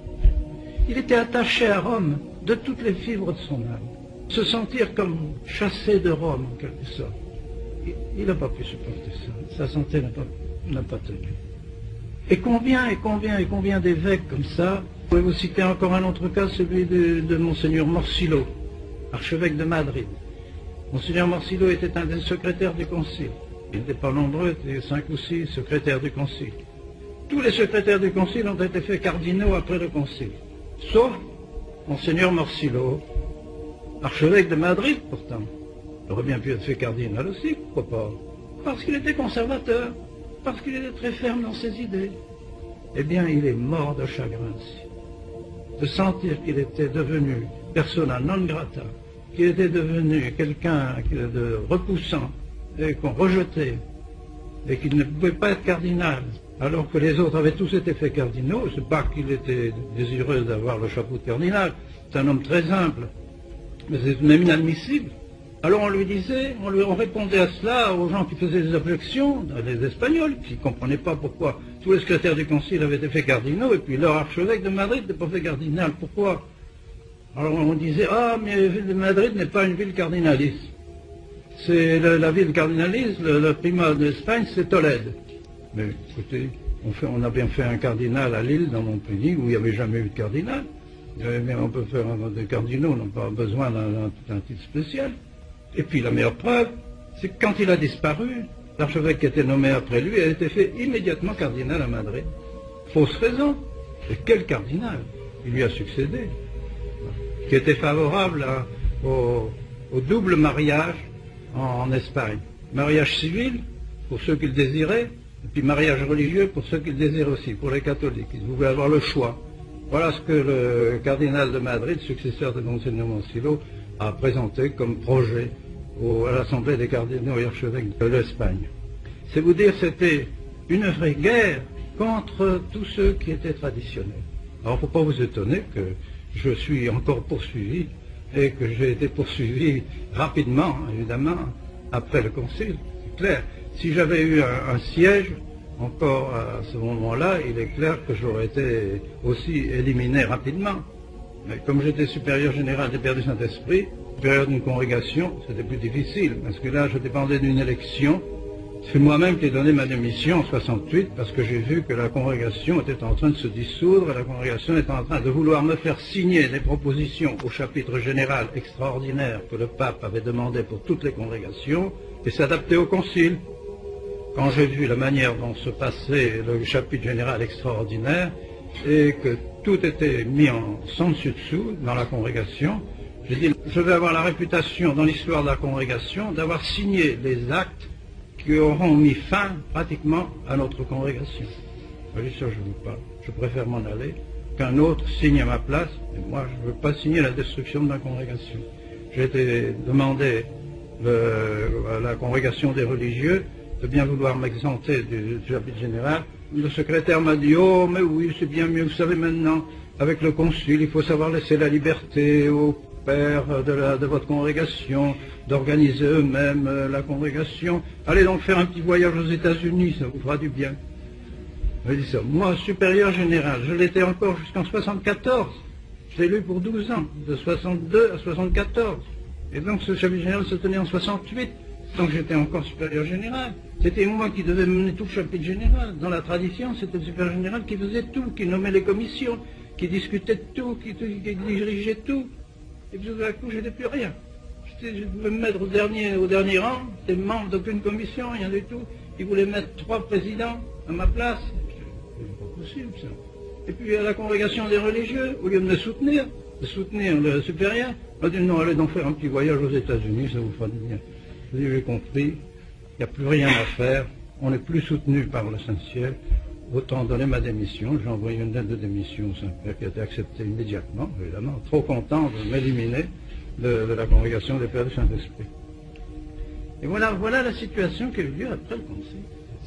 Il était attaché à Rome de toutes les fibres de son âme. Se sentir comme chassé de Rome, en quelque sorte. Il n'a pas pu supporter ça, sa santé n'a pas tenu. Et combien d'évêques comme ça? Je pourrais vous citer encore un autre cas, celui de Monseigneur Morsillo, archevêque de Madrid. Monseigneur Morsillo était un des secrétaires du concile. Il n'était pas nombreux, il était 5 ou 6 secrétaires du concile. Tous les secrétaires du concile ont été faits cardinaux après le concile, sauf Monseigneur Morsillo, archevêque de Madrid pourtant. Il aurait bien pu être fait cardinal aussi, pourquoi pas? Parce qu'il était conservateur, parce qu'il était très ferme dans ses idées. Eh bien, il est mort de chagrin aussi. De sentir qu'il était devenu persona non grata, qu'il était devenu quelqu'un de repoussant et qu'on rejetait, et qu'il ne pouvait pas être cardinal, alors que les autres avaient tous été faits cardinaux. C'est pas qu'il était désireux d'avoir le chapeau de cardinal, c'est un homme très humble, mais c'est même inadmissible. Alors on lui disait, on répondait à cela aux gens qui faisaient des objections, les Espagnols, qui ne comprenaient pas pourquoi tous les secrétaires du concile avaient été faits cardinaux, et puis leur archevêque de Madrid n'était pas fait cardinal. Pourquoi? Alors on disait, ah, mais la ville de Madrid n'est pas une ville cardinaliste. C'est la ville cardinaliste, le primat d'Espagne, c'est Tolède. Mais écoutez, on a bien fait un cardinal à Lille, dans mon pays, où il n'y avait jamais eu de cardinal. Mais on peut faire des cardinaux, on n'a pas besoin d'un titre spécial. Et puis la meilleure preuve, c'est que quand il a disparu, l'archevêque qui était nommé après lui a été fait immédiatement cardinal à Madrid. Fausse raison. Et quel cardinal? Il lui a succédé, qui était favorable au double mariage en Espagne. Mariage civil, pour ceux qui le désiraient, et puis mariage religieux pour ceux qui le désirent aussi, pour les catholiques. Ils voulaient avoir le choix. Voilà ce que le cardinal de Madrid, successeur de Monseigneur Morsillo, a présenté comme projet à l'Assemblée des cardinaux et archevêques de l'Espagne. C'est vous dire, c'était une vraie guerre contre tous ceux qui étaient traditionnels. Alors, il ne faut pas vous étonner que je suis encore poursuivi et que j'ai été poursuivi rapidement, évidemment, après le concile. C'est clair. Si j'avais eu un siège, encore à ce moment-là, il est clair que j'aurais été aussi éliminé rapidement. Mais comme j'étais supérieur général des Pères du Saint-Esprit, supérieur d'une congrégation, c'était plus difficile, parce que là, je dépendais d'une élection. C'est moi-même qui ai donné ma démission en 68, parce que j'ai vu que la congrégation était en train de se dissoudre, et la congrégation était en train de vouloir me faire signer des propositions au chapitre général extraordinaire que le pape avait demandé pour toutes les congrégations, et s'adapter au concile. Quand j'ai vu la manière dont se passait le chapitre général extraordinaire, et que tout était mis en sans dessus-dessous dans la congrégation, j'ai dit, je vais avoir la réputation dans l'histoire de la congrégation d'avoir signé les actes qui auront mis fin pratiquement à notre congrégation. Je dis ça, je ne veux pas. Je préfère m'en aller, qu'un autre signe à ma place, et moi je ne veux pas signer la destruction de ma congrégation. J'ai été demandé à la congrégation des religieux de bien vouloir m'exempter du chapitre général. Le secrétaire m'a dit, oh mais oui, c'est bien mieux, vous savez maintenant, avec le concile, il faut savoir laisser la liberté aux pères de votre congrégation, d'organiser eux-mêmes la congrégation. Allez donc faire un petit voyage aux États-Unis, ça vous fera du bien. Je dis ça. Moi, supérieur général, je l'étais encore jusqu'en 74. Je l'ai lu pour 12 ans, de 62 à 74. Et donc ce chapitre général se tenait en 68. Donc j'étais encore supérieur général. C'était moi qui devais mener tout le chapitre général. Dans la tradition, c'était le supérieur général qui faisait tout, qui nommait les commissions, qui discutait de tout, qui dirigeait tout. Et puis tout à coup, je n'étais plus rien. Je devais me mettre au dernier rang, j'étais membre d'aucune commission, rien du tout. Ils voulaient mettre 3 présidents à ma place. C'est pas possible ça. Et puis à la congrégation des religieux, au lieu de me soutenir le supérieur, on a dit non, allez donc faire un petit voyage aux États-Unis, ça vous fera du bien. Je dis, j'ai compris, il n'y a plus rien à faire, on n'est plus soutenu par le Saint-Ciel, autant donner ma démission. J'ai envoyé une lettre de démission au Saint-Père qui a été acceptée immédiatement, évidemment, trop content de m'éliminer de la congrégation des Pères du Saint-Esprit. Et voilà la situation qui a eu lieu après le concile.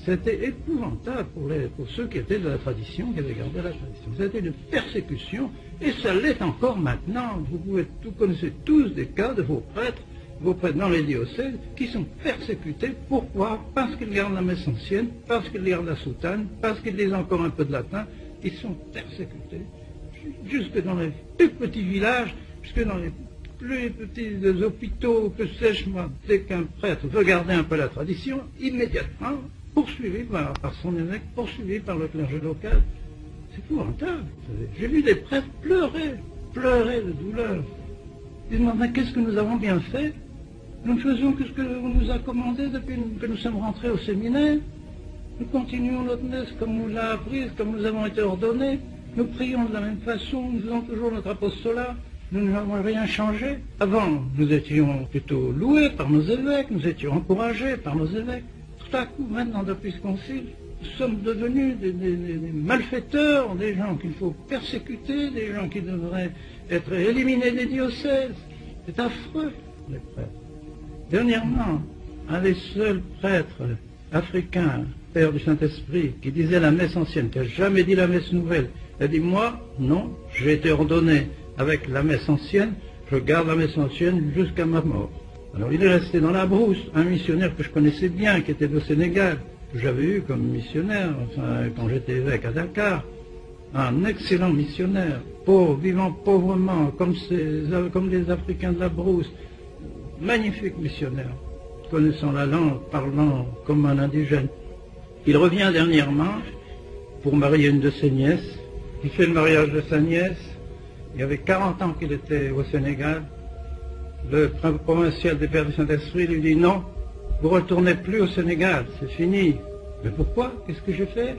C'était épouvantable pour ceux qui étaient de la tradition, qui avaient gardé la tradition. C'était une persécution, et ça l'est encore maintenant. Vous connaissez tous des cas de vos prêtres vos prêtres dans les diocèses qui sont persécutés. Pourquoi? Parce qu'ils gardent la messe ancienne, parce qu'ils gardent la soutane, parce qu'ils lisent encore un peu de latin. Ils sont persécutés. Jusque dans les plus petits villages, jusque dans les plus petits hôpitaux, que sais-je moi, dès qu'un prêtre veut garder un peu la tradition, immédiatement poursuivi par son évêque, poursuivi par le clergé local. C'est épouvantable. J'ai vu des prêtres pleurer de douleur. Ils se demandent, mais qu'est-ce que nous avons bien fait? Nous ne faisons que ce que l'on nous a commandé depuis que nous sommes rentrés au séminaire. Nous continuons notre messe comme nous l'a apprise, comme nous avons été ordonnés. Nous prions de la même façon, nous faisons toujours notre apostolat. Nous n'avons rien changé. Avant, nous étions plutôt loués par nos évêques, nous étions encouragés par nos évêques. Tout à coup, maintenant, depuis ce concile, nous sommes devenus des malfaiteurs, des gens qu'il faut persécuter, des gens qui devraient être éliminés des diocèses. C'est affreux, les prêtres. Dernièrement, un des seuls prêtres africains, père du Saint-Esprit, qui disait la messe ancienne, qui n'a jamais dit la messe nouvelle, il a dit, moi, non, j'ai été ordonné avec la messe ancienne, je garde la messe ancienne jusqu'à ma mort. Alors il est resté dans la brousse, un missionnaire que je connaissais bien, qui était au Sénégal, que j'avais eu comme missionnaire, enfin, quand j'étais évêque à Dakar, un excellent missionnaire, pauvre, vivant pauvrement, comme les Africains de la brousse, magnifique missionnaire, connaissant la langue, parlant comme un indigène. Il revient dernièrement pour marier une de ses nièces, il fait le mariage de sa nièce. Il y avait 40 ans qu'il était au Sénégal. Le provincial des Pères du Saint-Esprit lui dit, non, vous ne retournez plus au Sénégal, c'est fini. Mais pourquoi? Qu'est-ce que j'ai fait?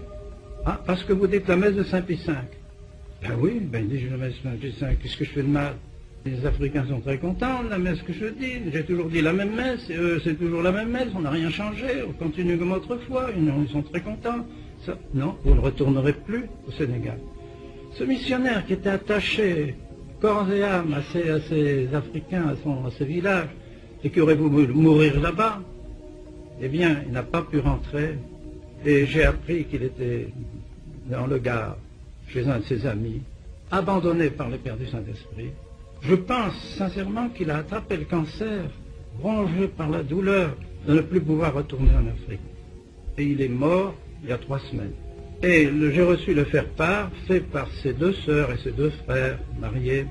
Ah, parce que vous dites la messe de Saint-Pie V. Ben oui, ben il dit la messe de Saint-Pie V, qu'est-ce que je fais de mal? Les Africains sont très contents de la messe que je dis. J'ai toujours dit la même messe, et eux c'est toujours la même messe, on n'a rien changé, on continue comme autrefois, ils sont très contents. Ça, non, vous ne retournerez plus au Sénégal. Ce missionnaire qui était attaché corps et âme à ces Africains, à ces villages, et qui aurait voulu mourir là-bas, eh bien, il n'a pas pu rentrer. Et j'ai appris qu'il était dans le Gard, chez un de ses amis, abandonné par les Pères du Saint-Esprit. Je pense sincèrement qu'il a attrapé le cancer, rongé par la douleur de ne plus pouvoir retourner en Afrique. Et il est mort il y a 3 semaines. Et j'ai reçu le faire-part fait par ses 2 sœurs et ses 2 frères mariés.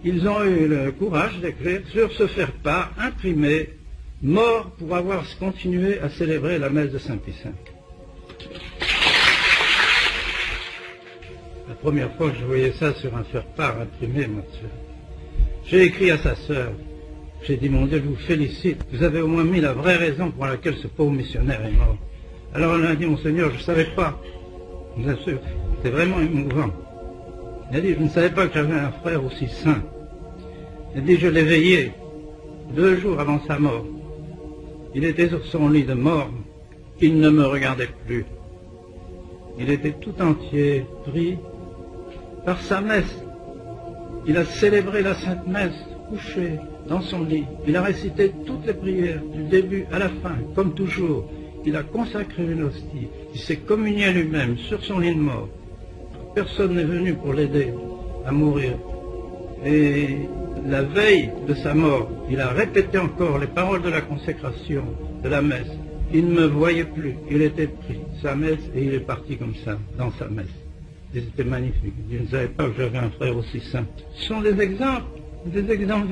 Ils ont eu le courage d'écrire sur ce faire-part imprimé, mort pour avoir continué à célébrer la messe de Saint-Pie V. La première fois que je voyais ça sur un faire-part imprimé, monsieur, j'ai écrit à sa sœur. J'ai dit, mon Dieu, je vous félicite, vous avez au moins mis la vraie raison pour laquelle ce pauvre missionnaire est mort. Alors elle m'a dit, mon Seigneur, je ne savais pas. Bien sûr, c'était vraiment émouvant. Il a dit, je ne savais pas que j'avais un frère aussi saint. Il a dit, je l'ai veillé 2 jours avant sa mort. Il était sur son lit de mort. Il ne me regardait plus. Il était tout entier pris par sa messe. Il a célébré la Sainte Messe, couché dans son lit. Il a récité toutes les prières, du début à la fin, comme toujours. Il a consacré une hostie. Il s'est communié à lui-même sur son lit de mort. Personne n'est venu pour l'aider à mourir. Et la veille de sa mort, il a répété encore les paroles de la consécration, de la messe. Il ne me voyait plus. Il était pris, sa messe, et il est parti comme ça, dans sa messe. Et c'était magnifique. Je ne savais pas que j'avais un frère aussi saint. Ce sont des exemples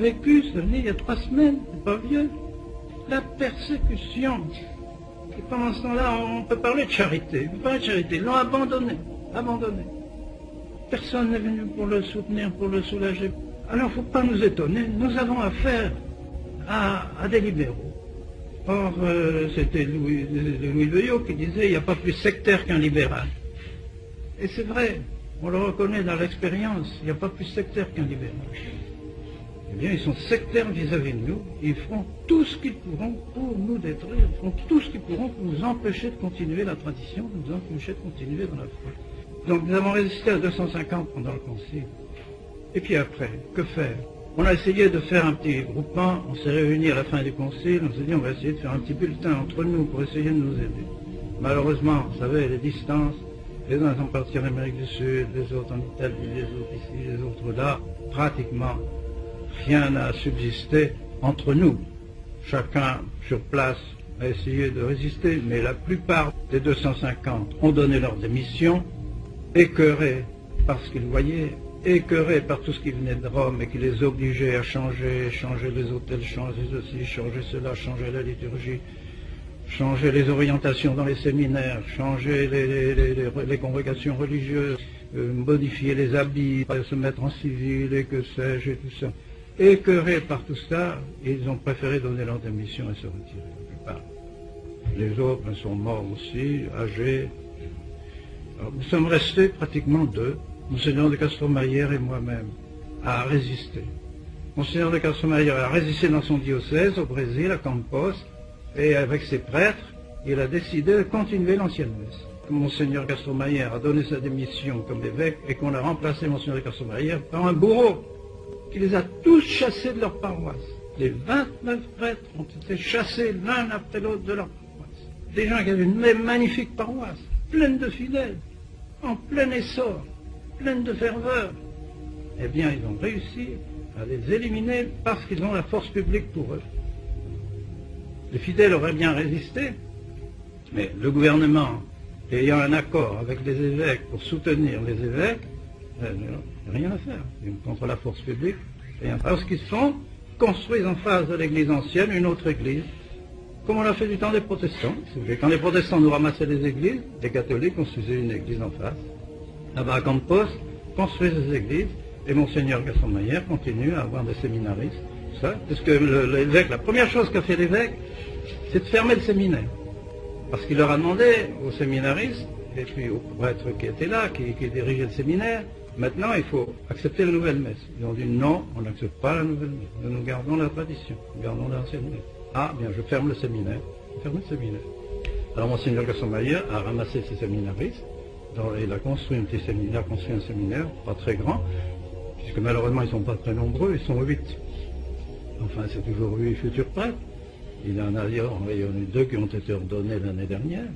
vécus, ça veut dire il y a 3 semaines, c'est pas vieux. La persécution. Et pendant ce temps-là, on peut parler de charité. On peut parler de charité. Ils l'ont abandonné. Personne n'est venu pour le soutenir, pour le soulager. Alors, il ne faut pas nous étonner. Nous avons affaire à des libéraux. Or, c'était Louis Veuillot qui disait il n'y a pas plus sectaire qu'un libéral. Et c'est vrai, on le reconnaît dans l'expérience, il n'y a pas plus sectaire qu'un libéral. Eh bien, ils sont sectaires vis-à-vis de nous, ils feront tout ce qu'ils pourront pour nous détruire, ils feront tout ce qu'ils pourront pour nous empêcher de continuer la tradition, nous empêcher de continuer dans la foi. Donc nous avons résisté à 250 pendant le concile. Et puis après, que faire? On a essayé de faire un petit groupement, on s'est réunis à la fin du concile, on s'est dit on va essayer de faire un petit bulletin entre nous pour essayer de nous aider. Malheureusement, vous savez, les distances, les uns sont partis en Amérique du Sud, les autres en Italie, les autres ici, les autres là, pratiquement rien n'a subsisté entre nous. Chacun sur place a essayé de résister, mais la plupart des 250 ont donné leur démission, écœurés par ce qu'ils voyaient, écœurés par tout ce qui venait de Rome et qui les obligeait à changer les hôtels, changer ceci, changer cela, changer la liturgie, changer les orientations dans les séminaires, changer les congrégations religieuses, modifier les habits, se mettre en civil et que sais-je et tout ça. Écœurés par tout ça, ils ont préféré donner leur démission et se retirer, la plupart. Les autres sont morts aussi, âgés. Alors, nous sommes restés pratiquement deux, Monseigneur de Castromayer et moi-même, à résister. Monseigneur de Castromayer a résisté dans son diocèse au Brésil, à Campos, et avec ses prêtres, il a décidé de continuer l'ancienne messe. Monseigneur Castromayer a donné sa démission comme évêque et qu'on a remplacé Monseigneur de Castromayer par un bourreau qui les a tous chassés de leur paroisse. Les 29 prêtres ont été chassés l'un après l'autre de leur paroisse. Des gens qui avaient une magnifique paroisse, pleine de fidèles, en plein essor, pleine de ferveur. Eh bien, ils ont réussi à les éliminer parce qu'ils ont la force publique pour eux. Les fidèles auraient bien résisté, mais le gouvernement, ayant un accord avec les évêques pour soutenir les évêques, rien à faire. Contre la force publique, rien. Alors ce qu'ils font, construisent en face de l'église ancienne une autre église, comme on l'a fait du temps des protestants. Quand les protestants nous ramassaient les églises, les catholiques construisaient une église en face. Là-bas à Campos, construisent des églises, et Monseigneur Castromayer continue à avoir des séminaristes. Ça, parce que l'évêque, la première chose qu'a fait l'évêque, c'est de fermer le séminaire. Parce qu'il leur a demandé aux séminaristes, et puis aux prêtres qui étaient là, qui dirigeaient le séminaire, maintenant il faut accepter la nouvelle messe. Ils ont dit non, on n'accepte pas la nouvelle messe, nous gardons la tradition, nous gardons l'ancienne messe. Ah, bien, je ferme le séminaire. Ferme le séminaire. Alors Monseigneur Castromayer a ramassé ses séminaristes, il a construit un séminaire, pas très grand, puisque malheureusement ils ne sont pas très nombreux, ils sont 8. Enfin, c'est toujours 8 futurs prêtres. Il y en a eu 2 qui ont été ordonnés l'année dernière.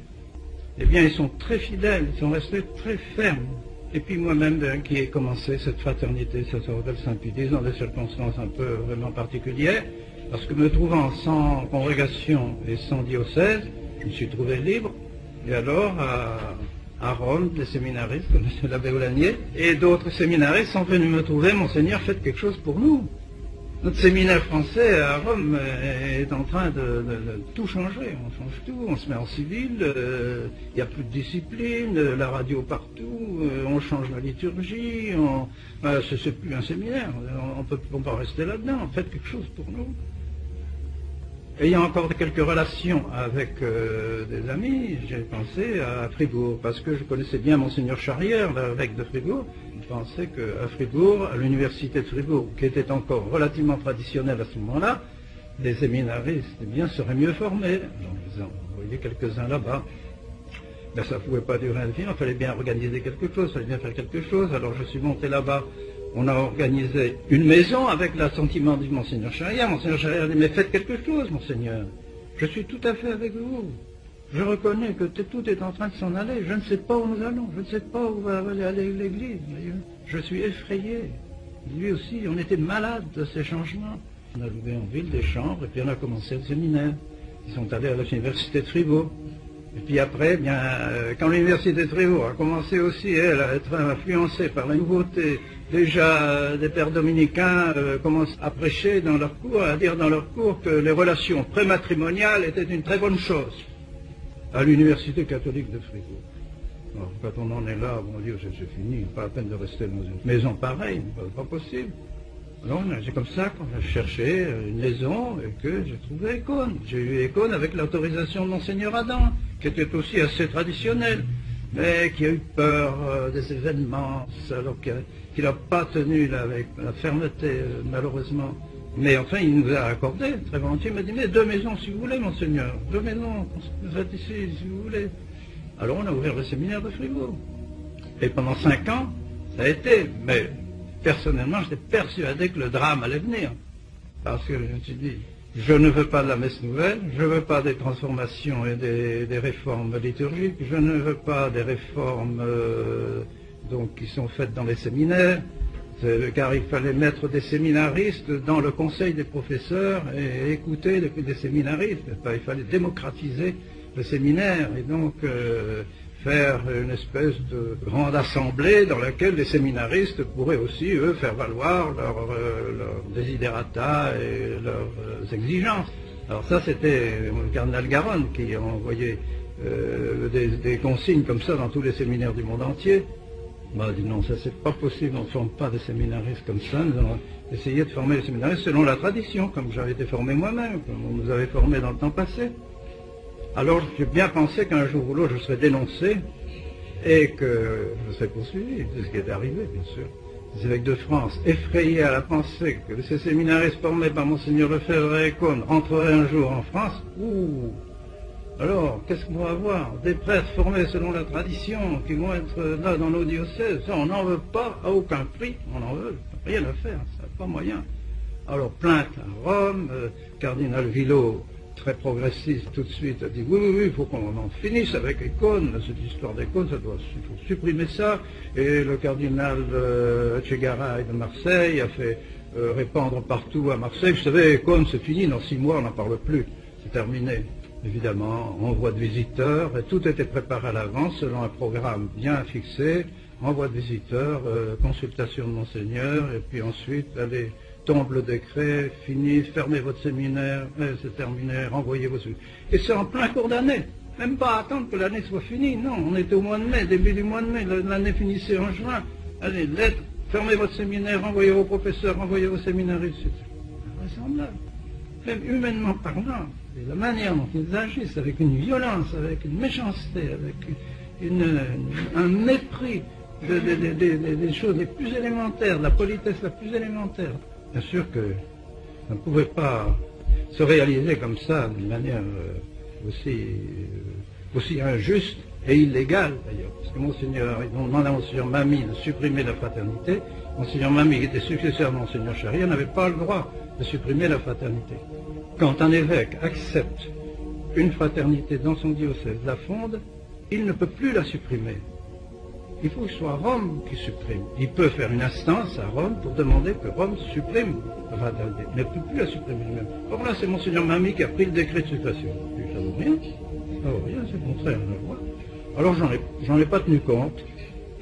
Eh bien, ils sont très fidèles, ils sont restés très fermes. Et puis moi-même, qui ai commencé cette fraternité sacerdotale Saint-Pudis dans des circonstances un peu vraiment particulières, parce que me trouvant sans congrégation et sans diocèse, je me suis trouvé libre. Et alors, à Rome, des séminaristes comme M. l'abbé Oulanier et d'autres séminaristes sont venus me trouver. Monseigneur, faites quelque chose pour nous. Notre séminaire français à Rome est en train de tout changer. On change tout, on se met en civil, il n'y a plus de discipline, la radio partout, on change la liturgie, c'est plus un séminaire, on peut pas rester là-dedans, faites quelque chose pour nous. Ayant encore quelques relations avec des amis, j'ai pensé à Fribourg, parce que je connaissais bien Monseigneur Charrière, l'évêque de Fribourg. Je pensais qu'à Fribourg, à l'université de Fribourg, qui était encore relativement traditionnelle à ce moment-là, les séminaristes seraient mieux formés. J'en voyais quelques-uns là-bas. Ben, ça ne pouvait pas durer indéfiniment, il fallait bien organiser quelque chose, il fallait bien faire quelque chose. Alors je suis monté là-bas. On a organisé une maison avec l'assentiment du Monseigneur Charrière. Monseigneur Charrière dit, mais faites quelque chose, Monseigneur. Je suis tout à fait avec vous. Je reconnais que tout est en train de s'en aller. Je ne sais pas où nous allons. Je ne sais pas où va aller l'église. Je suis effrayé. Lui aussi, on était malade de ces changements. On a loué en ville des chambres et puis on a commencé le séminaire. Ils sont allés à l'université de Fribourg. Et puis après, bien, quand l'université de Fribourg a commencé aussi, elle, à être influencée par la nouveauté, déjà des pères dominicains commencent à prêcher dans leurs cours, à dire dans leurs cours que les relations prématrimoniales étaient une très bonne chose à l'université catholique de Fribourg. Alors, quand on en est là, bon Dieu, c'est fini, pas la peine de rester dans une maison pareille, pas possible. Alors c'est comme ça qu'on a cherché une maison et que j'ai trouvé Écône. J'ai eu Écône avec l'autorisation de Monseigneur Adam, qui était aussi assez traditionnel, mais qui a eu peur des événements, alors qu'il n'a pas tenu là, avec la fermeté, malheureusement. Mais enfin, il nous a accordé, très volontiers, il m'a dit, mais 2 maisons si vous voulez, Monseigneur, 2 maisons, vous faites ici si vous voulez. Alors on a ouvert le séminaire de Fribourg. Et pendant 5 ans, ça a été, mais personnellement, j'étais persuadé que le drame allait venir. Parce que je me suis dit, je ne veux pas de la messe nouvelle, je ne veux pas des transformations et des réformes liturgiques, je ne veux pas des réformes donc, qui sont faites dans les séminaires. car il fallait mettre des séminaristes dans le conseil des professeurs et écouter des séminaristes. Il fallait démocratiser le séminaire et donc faire une espèce de grande assemblée dans laquelle les séminaristes pourraient aussi, eux, faire valoir leurs desiderata et leurs exigences. Alors ça, c'était le cardinal Garonne qui a envoyé des consignes comme ça dans tous les séminaires du monde entier. On a dit non, ça c'est pas possible, on ne forme pas des séminaristes comme ça, nous allons essayer de former les séminaristes selon la tradition, comme j'avais été formé moi-même, comme on nous avait formés dans le temps passé. Alors j'ai bien pensé qu'un jour ou l'autre je serais dénoncé et que je serais poursuivi, c'est ce qui est arrivé bien sûr. Les évêques de France, effrayés à la pensée que ces séminaristes formés par Monseigneur Lefebvre et Cône rentreraient un jour en France, alors, qu'est-ce qu'on va avoir? Des prêtres formés selon la tradition, qui vont être là dans nos diocèses, ça on n'en veut pas, à aucun prix, on en veut, rien à faire, ça n'a pas moyen. Alors, plainte à Rome, cardinal Villot, très progressiste, tout de suite, a dit oui, il faut qu'on en finisse avec les cônes, cette histoire des cônes, il faut supprimer ça, et le cardinal Etchegaray de Marseille a fait répandre partout à Marseille, vous savez, les cônes c'est fini, dans 6 mois on n'en parle plus, c'est terminé. Évidemment, envoi de visiteurs, et tout était préparé à l'avance selon un programme bien fixé, envoi de visiteurs, consultation de Monseigneur, et puis ensuite, allez, tombe le décret, fini, fermez votre séminaire, c'est terminé, renvoyez vos... Et c'est en plein cours d'année, même pas attendre que l'année soit finie, non, on était au mois de mai, début du mois de mai, l'année finissait en juin, allez, lettre, fermez votre séminaire, renvoyez vos professeurs, renvoyez vos séminaristes, c'est invraisemblable, même humainement parlant. Et la manière dont ils agissent, avec une violence, avec une méchanceté, avec un mépris des choses les plus élémentaires, de la politesse la plus élémentaire. Bien sûr que ça ne pouvait pas se réaliser comme ça, d'une manière aussi injuste et illégale d'ailleurs. Parce que Monseigneur, ils ont demandé à Monseigneur Mamie de supprimer la fraternité. Monseigneur Mamie, qui était successeur de Monseigneur Charia, n'avait pas le droit de supprimer la fraternité. Quand un évêque accepte une fraternité dans son diocèse, la fonde, il ne peut plus la supprimer. Il faut que ce soit Rome qui supprime. Il peut faire une instance à Rome pour demander que Rome supprime la fraternité. Il ne peut plus la supprimer lui-même. Or là, c'est Monseigneur Mamie qui a pris le décret de suppression. Ça vaut rien. Ça vaut rien, c'est contraire à la loi. Alors j'en ai pas tenu compte.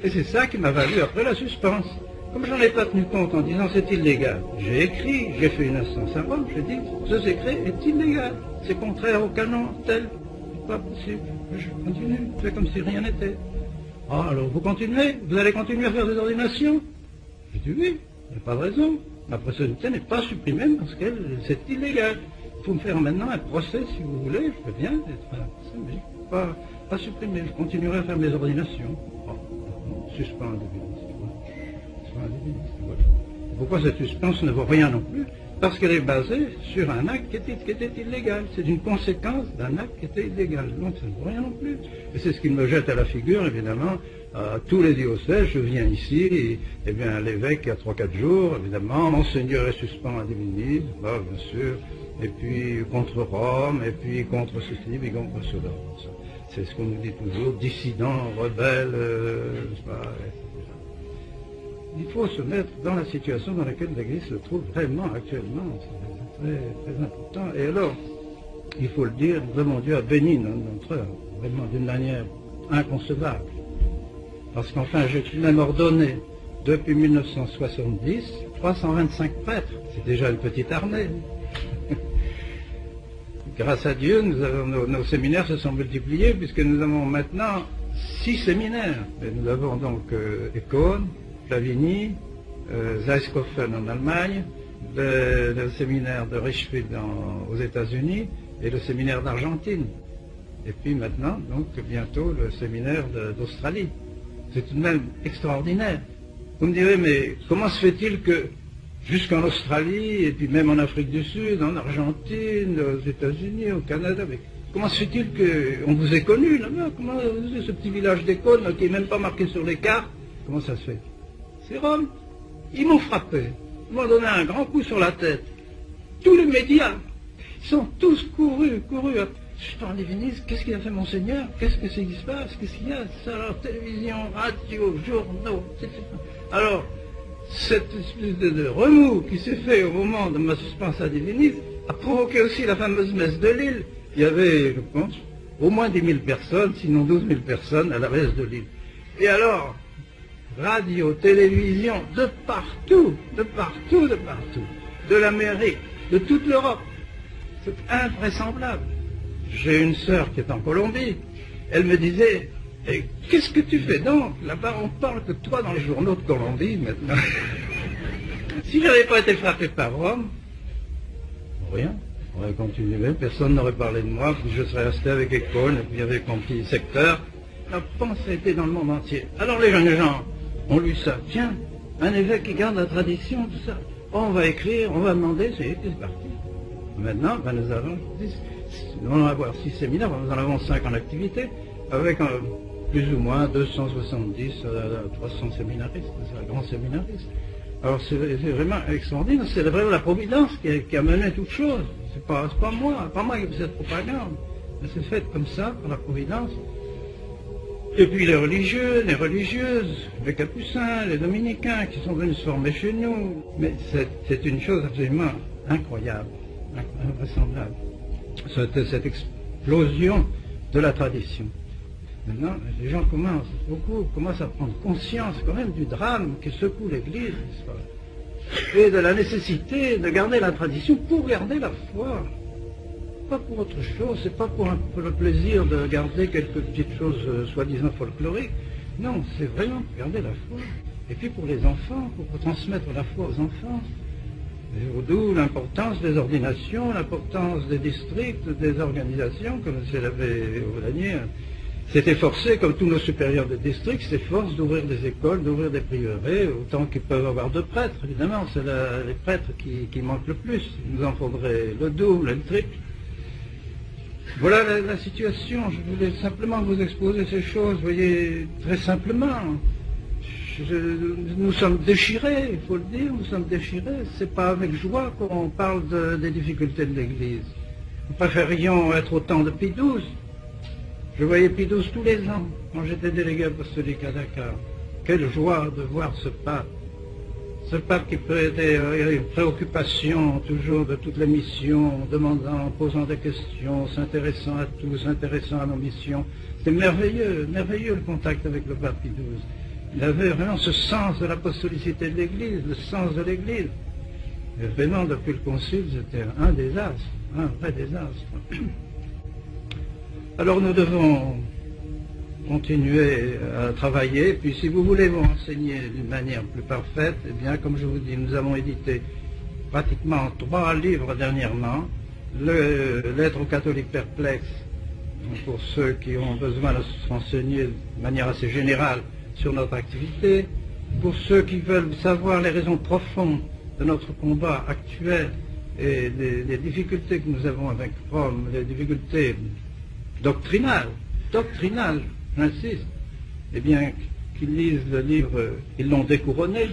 Et c'est ça qui m'a valu après la suspense. Comme j'en ai pas tenu compte en disant c'est illégal, j'ai écrit, j'ai fait une instance à Rome, j'ai dit ce décret est illégal, c'est contraire au canon tel, c'est pas possible. Je continue, je fais comme si rien n'était. Ah alors vous continuez, vous allez continuer à faire des ordinations? J'ai dit oui, il n'y a pas de raison. Ma personnalité n'est pas supprimée parce que c'est illégal. Il faut me faire maintenant un procès si vous voulez, je peux bien être un procès, mais pas supprimé, je continuerai à faire mes ordinations. Oh, suspend un début. Voilà. Pourquoi cette suspense ne vaut rien non plus? Parce qu'elle est basée sur un acte qui était illégal. C'est une conséquence d'un acte qui était illégal. Donc ça ne vaut rien non plus. Et c'est ce qui me jette à la figure, évidemment, à tous les diocèses. Je viens ici, et bien l'évêque, il y a 3-4 jours, évidemment, Monseigneur est suspend à Divinis, bien sûr, et puis contre Rome, et puis contre ceci, et contre cela. C'est ce qu'on nous dit toujours, dissident, rebelle, il faut se mettre dans la situation dans laquelle l'Église se trouve vraiment actuellement. C'est très, très important. Et alors, il faut le dire, vraiment Dieu a béni notre œuvre, vraiment d'une manière inconcevable. Parce qu'enfin, j'ai tout de même ordonné, depuis 1970, 325 prêtres. C'est déjà une petite armée. Grâce à Dieu, nos séminaires se sont multipliés, puisque nous avons maintenant 6 séminaires. Et nous avons donc Econ, Flavigny, Zeiskhofen en Allemagne, le séminaire de Richfield aux États-Unis et le séminaire d'Argentine. Et puis maintenant, donc bientôt, le séminaire d'Australie. C'est tout de même extraordinaire. Vous me direz, mais comment se fait-il que jusqu'en Australie, et puis même en Afrique du Sud, en Argentine, aux États-Unis, au Canada, mais comment se fait-il qu'on vous ait connu là-bas? Comment ce petit village d'Écône qui n'est même pas marqué sur les cartes, comment ça se fait? C'est Rome. Ils m'ont frappé. Ils m'ont donné un grand coup sur la tête. Tous les médias, ils sont tous courus. Je parle des Venise, qu'est-ce qu'il a fait Monseigneur? Qu'est-ce que c'est qui se passe? Qu'est-ce qu'il y a? Ça, alors, télévision, radio, journaux, etc. Alors, cette espèce de remous qui s'est fait au moment de ma suspensa divinis a provoqué aussi la fameuse messe de Lille. Il y avait, je pense, au moins 10 000 personnes, sinon 12 000 personnes à la messe de Lille. Et alors, radio, télévision, de partout, de partout, de partout, de l'Amérique, de toute l'Europe. C'est invraisemblable. J'ai une sœur qui est en Colombie. Elle me disait, et qu'est-ce que tu fais donc? Là-bas, on parle que toi dans les journaux de Colombie maintenant. Si je n'avais pas été frappé par Rome, rien. On aurait continué, personne n'aurait parlé de moi, puis je serais resté avec École, et puis avec mon petit secteur. La pensée était dans le monde entier. Alors les jeunes gens ont lu ça. Tiens, un évêque qui garde la tradition, tout ça. Oh, on va écrire, on va demander, c'est parti. Maintenant, nous allons avoir 6 séminaires, nous en avons 5 en activité, avec plus ou moins 270, 300 séminaristes, grands séminaristes. Alors c'est vraiment extraordinaire, c'est vraiment la Providence qui a mené toute chose. C'est pas moi qui fais cette propagande. Mais c'est fait comme ça par la Providence. Et puis les religieux, les religieuses, les capucins, les dominicains qui sont venus se former chez nous. Mais c'est une chose absolument incroyable, invraisemblable. Cette explosion de la tradition. Maintenant, les gens commencent à prendre conscience quand même du drame qui secoue l'Église, n'est-ce pas? Et de la nécessité de garder la tradition pour garder la foi. Pas pour autre chose, c'est pas pour le plaisir de garder quelques petites choses soi-disant folkloriques. Non, c'est vraiment pour garder la foi. Et puis pour les enfants, pour transmettre la foi aux enfants. D'où l'importance des ordinations, l'importance des districts, des organisations, comme c'est l'abbé Aulagnier s'est efforcé, comme tous nos supérieurs de district, s'efforce d'ouvrir des écoles, d'ouvrir des prieurés, autant qu'ils peuvent avoir de prêtres. Évidemment, c'est les prêtres qui manquent le plus. Il nous en faudrait le double, le triple. Voilà la situation. Je voulais simplement vous exposer ces choses, vous voyez, très simplement. Nous sommes déchirés, il faut le dire, nous sommes déchirés. C'est pas avec joie qu'on parle des difficultés de l'Église. Nous préférions être au temps de Pie XII. Je voyais Pie XII tous les ans, quand j'étais délégué apostolique à Dakar. Quelle joie de voir ce pape. Ce pape qui était une préoccupation toujours de toutes les missions, demandant, posant des questions, s'intéressant à tout, s'intéressant à nos missions. C'était merveilleux, merveilleux le contact avec le pape Pie XII. Il avait vraiment ce sens de l'apostolicité de l'Église, le sens de l'Église. Et vraiment, depuis le Concile, c'était un désastre, un vrai désastre. Alors nous devons continuer à travailler, puis si vous voulez vous renseigner d'une manière plus parfaite, eh bien, comme je vous dis, nous avons édité pratiquement 3 livres dernièrement, Lettres aux catholiques perplexes, pour ceux qui ont besoin de se renseigner de manière assez générale sur notre activité, pour ceux qui veulent savoir les raisons profondes de notre combat actuel et des difficultés que nous avons avec Rome, les difficultés doctrinales, j'insiste, eh bien, qu'ils lisent le livre Ils l'ont découronné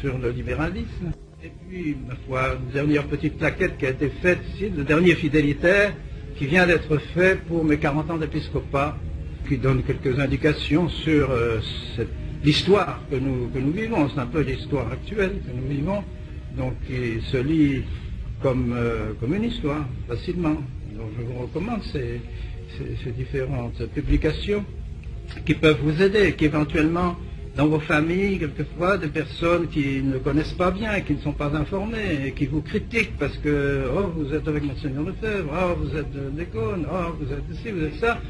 sur le libéralisme. Et puis, ma foi, une dernière petite plaquette qui a été faite ici, le dernier fidélitaire, qui vient d'être fait pour mes 40 ans d'épiscopat, qui donne quelques indications sur l'histoire que nous vivons. C'est un peu l'histoire actuelle que nous vivons, donc il se lit comme une histoire, facilement. Donc je vous recommande ces différentes publications qui peuvent vous aider, qui éventuellement, dans vos familles, quelquefois, des personnes qui ne connaissent pas bien, qui ne sont pas informées, et qui vous critiquent parce que, oh, vous êtes avec Monseigneur Lefebvre, oh, vous êtes d'Écône, oh, vous êtes ici, vous êtes ça.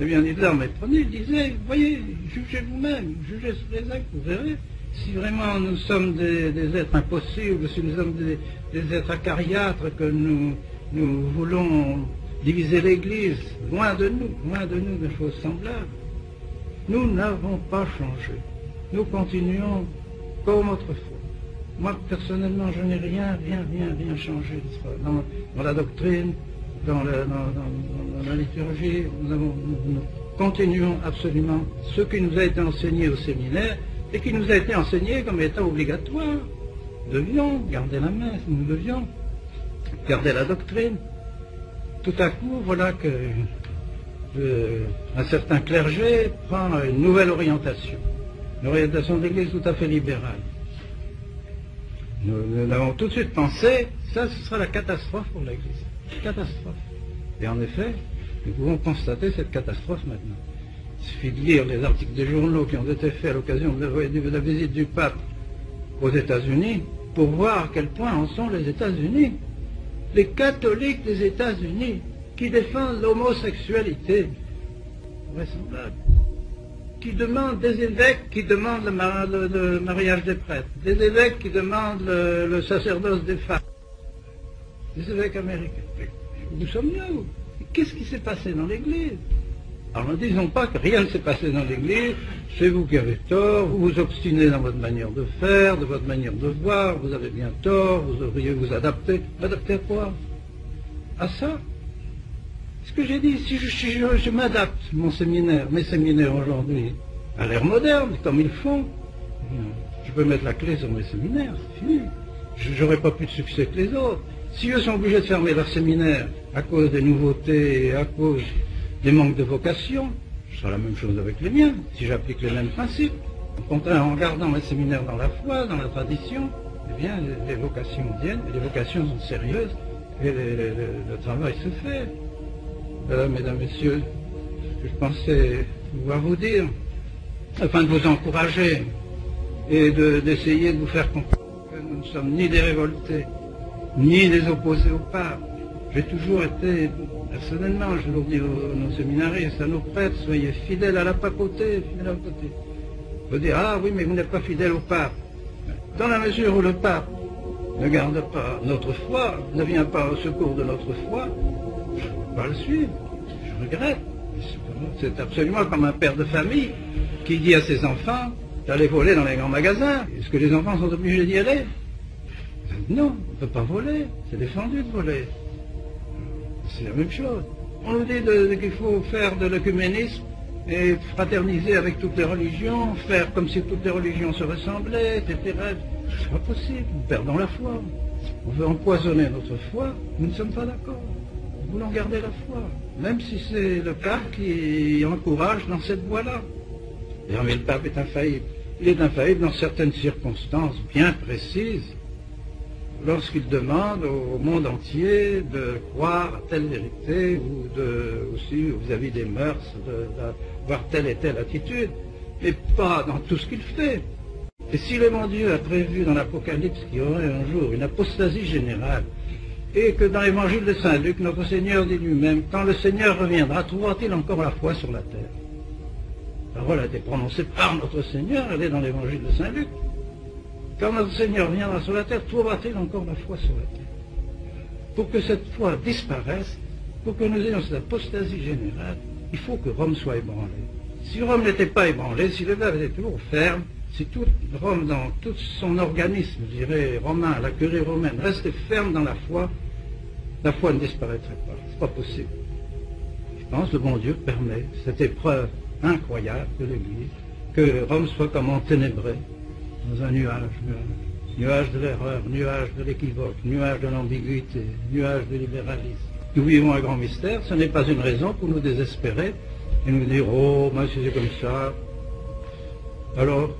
Eh bien, dites-leur, mais prenez, lisez, voyez, jugez vous-même, jugez sur les actes, vous verrez. Si vraiment nous sommes des êtres impossibles, si nous sommes des êtres acariâtres, que nous voulons diviser l'Église, loin de nous de choses semblables, nous n'avons pas changé. Nous continuons comme autrefois. Moi, personnellement, je n'ai rien changé dans la doctrine, dans la liturgie. Nous continuons absolument ce qui nous a été enseigné au séminaire et qui nous a été enseigné comme étant obligatoire. Nous devions garder la messe, nous devions garder la doctrine. Tout à coup, voilà que un certain clergé prend une nouvelle orientation. Une orientation de l'Église tout à fait libérale. Nous avons tout de suite pensé, ça ce sera la catastrophe pour l'Église. Catastrophe. Et en effet, nous pouvons constater cette catastrophe maintenant. Il suffit de lire les articles des journaux qui ont été faits à l'occasion de la visite du pape aux États-Unis pour voir à quel point en sont les États-Unis. Les catholiques des États-Unis qui défendent l'homosexualité, vraisemblable, qui demandent des évêques qui demandent le mariage des prêtres, des évêques qui demandent le sacerdoce des femmes, des évêques américains. Nous sommes nous. Qu'est-ce qui s'est passé dans l'Église? Alors ne disons pas que rien ne s'est passé dans l'Église, c'est vous qui avez tort, vous vous obstinez dans votre manière de faire, de votre manière de voir, vous avez bien tort, vous devriez vous adapter. Adapter à quoi? À ça? Ce que j'ai dit, si je m'adapte, mes séminaires aujourd'hui, à l'ère moderne, comme ils font, je peux mettre la clé sur mes séminaires, c'est fini. Je n'aurai pas plus de succès que les autres. Si eux sont obligés de fermer leurs séminaires à cause des nouveautés et à cause des manques de vocation, ce sera la même chose avec les miens, si j'applique les mêmes principes. Au contraire, en gardant mes séminaires dans la foi, dans la tradition, eh bien, les vocations viennent, et les vocations sont sérieuses, et le travail se fait. Voilà, mesdames, messieurs, ce que je pensais pouvoir vous dire, afin de vous encourager et d'essayer de vous faire comprendre que nous ne sommes ni des révoltés, ni des opposés au pape. J'ai toujours été, personnellement, je le dis à nos séminaristes, à nos prêtres, soyez fidèles à la papauté, fidèles à la papauté. Il faut dire, ah oui, mais vous n'êtes pas fidèle au pape. Dans la mesure où le pape ne garde pas notre foi, ne vient pas au secours de notre foi, je ne peux pas le suivre. Je regrette. C'est absolument comme un père de famille qui dit à ses enfants d'aller voler dans les grands magasins. Est-ce que les enfants sont obligés d'y aller? Non, on ne peut pas voler. C'est défendu de voler. C'est la même chose. On nous dit qu'il faut faire de l'œcuménisme et fraterniser avec toutes les religions, faire comme si toutes les religions se ressemblaient, etc. C'est pas possible, nous perdons la foi. On veut empoisonner notre foi, nous ne sommes pas d'accord. Nous voulons garder la foi, même si c'est le pape qui encourage dans cette voie-là. Mais le pape est infaillible. Il est infaillible dans certaines circonstances bien précises, lorsqu'il demande au monde entier de croire à telle vérité ou aussi vis-à-vis des mœurs, d'avoir telle et telle attitude, mais pas dans tout ce qu'il fait. Et si le mon Dieu a prévu dans l'Apocalypse qu'il y aurait un jour une apostasie générale, et que dans l'évangile de Saint Luc, notre Seigneur dit lui-même, quand le Seigneur reviendra, trouvera-t-il encore la foi sur la terre? La parole a été prononcée par notre Seigneur, elle est dans l'évangile de Saint Luc. Quand notre Seigneur viendra sur la terre, trouvera-t-il encore la foi sur la terre? Pour que cette foi disparaisse, pour que nous ayons cette apostasie générale, il faut que Rome soit ébranlée. Si Rome n'était pas ébranlée, si le verbe était toujours ferme, si Rome, dans tout son organisme, je dirais, romain, la curie romaine, restait ferme dans la foi ne disparaîtrait pas. C'est pas possible. Je pense que le bon Dieu permet cette épreuve incroyable de l'Église, que Rome soit comme enténébrée dans un nuage de l'erreur, nuage de l'équivoque, nuage de l'ambiguïté, nuage de libéralisme. Nous vivons un grand mystère, ce n'est pas une raison pour nous désespérer et nous dire, oh, moi si c'est comme ça, alors,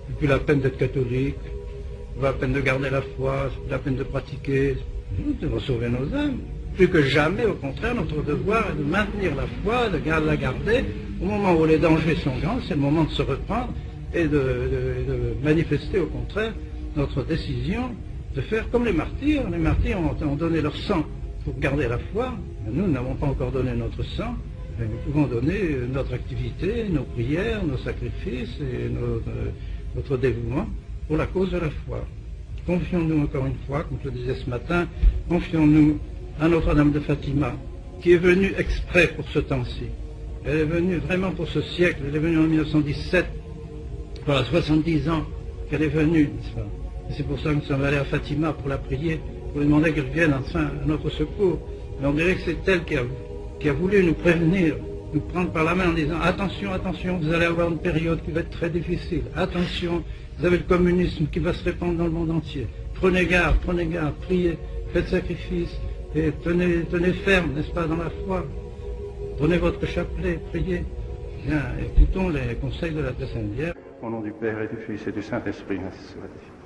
c'est plus la peine d'être catholique, c'est pas la peine de garder la foi, c'est plus la peine de pratiquer. Nous devons sauver nos âmes. Plus que jamais, au contraire, notre devoir est de maintenir la foi, de la garder. Au moment où les dangers sont grands, c'est le moment de se reprendre et de manifester, au contraire, notre décision de faire comme les martyrs. Les martyrs ont donné leur sang pour garder la foi. Nous n'avons pas encore donné notre sang. Mais nous pouvons donner notre activité, nos prières, nos sacrifices et notre dévouement pour la cause de la foi. Confions-nous encore une fois, comme je le disais ce matin, confions-nous à Notre-Dame de Fatima, qui est venue exprès pour ce temps-ci. Elle est venue vraiment pour ce siècle. Elle est venue en 1917, voilà 70 ans qu'elle est venue, n'est-ce pas? Et c'est pour ça que nous sommes allés à Fatima pour la prier, pour lui demander qu'elle vienne enfin à notre secours. Mais on dirait que c'est elle qui a voulu nous prévenir, nous prendre par la main en disant attention, attention, vous allez avoir une période qui va être très difficile. Attention, vous avez le communisme qui va se répandre dans le monde entier. Prenez garde, priez, faites sacrifice et tenez ferme, n'est-ce pas, dans la foi. Prenez votre chapelet, priez. Bien, écoutons les conseils de la Sainte Vierge. Au nom du Père et du Fils et du Saint-Esprit, ainsi soit-il.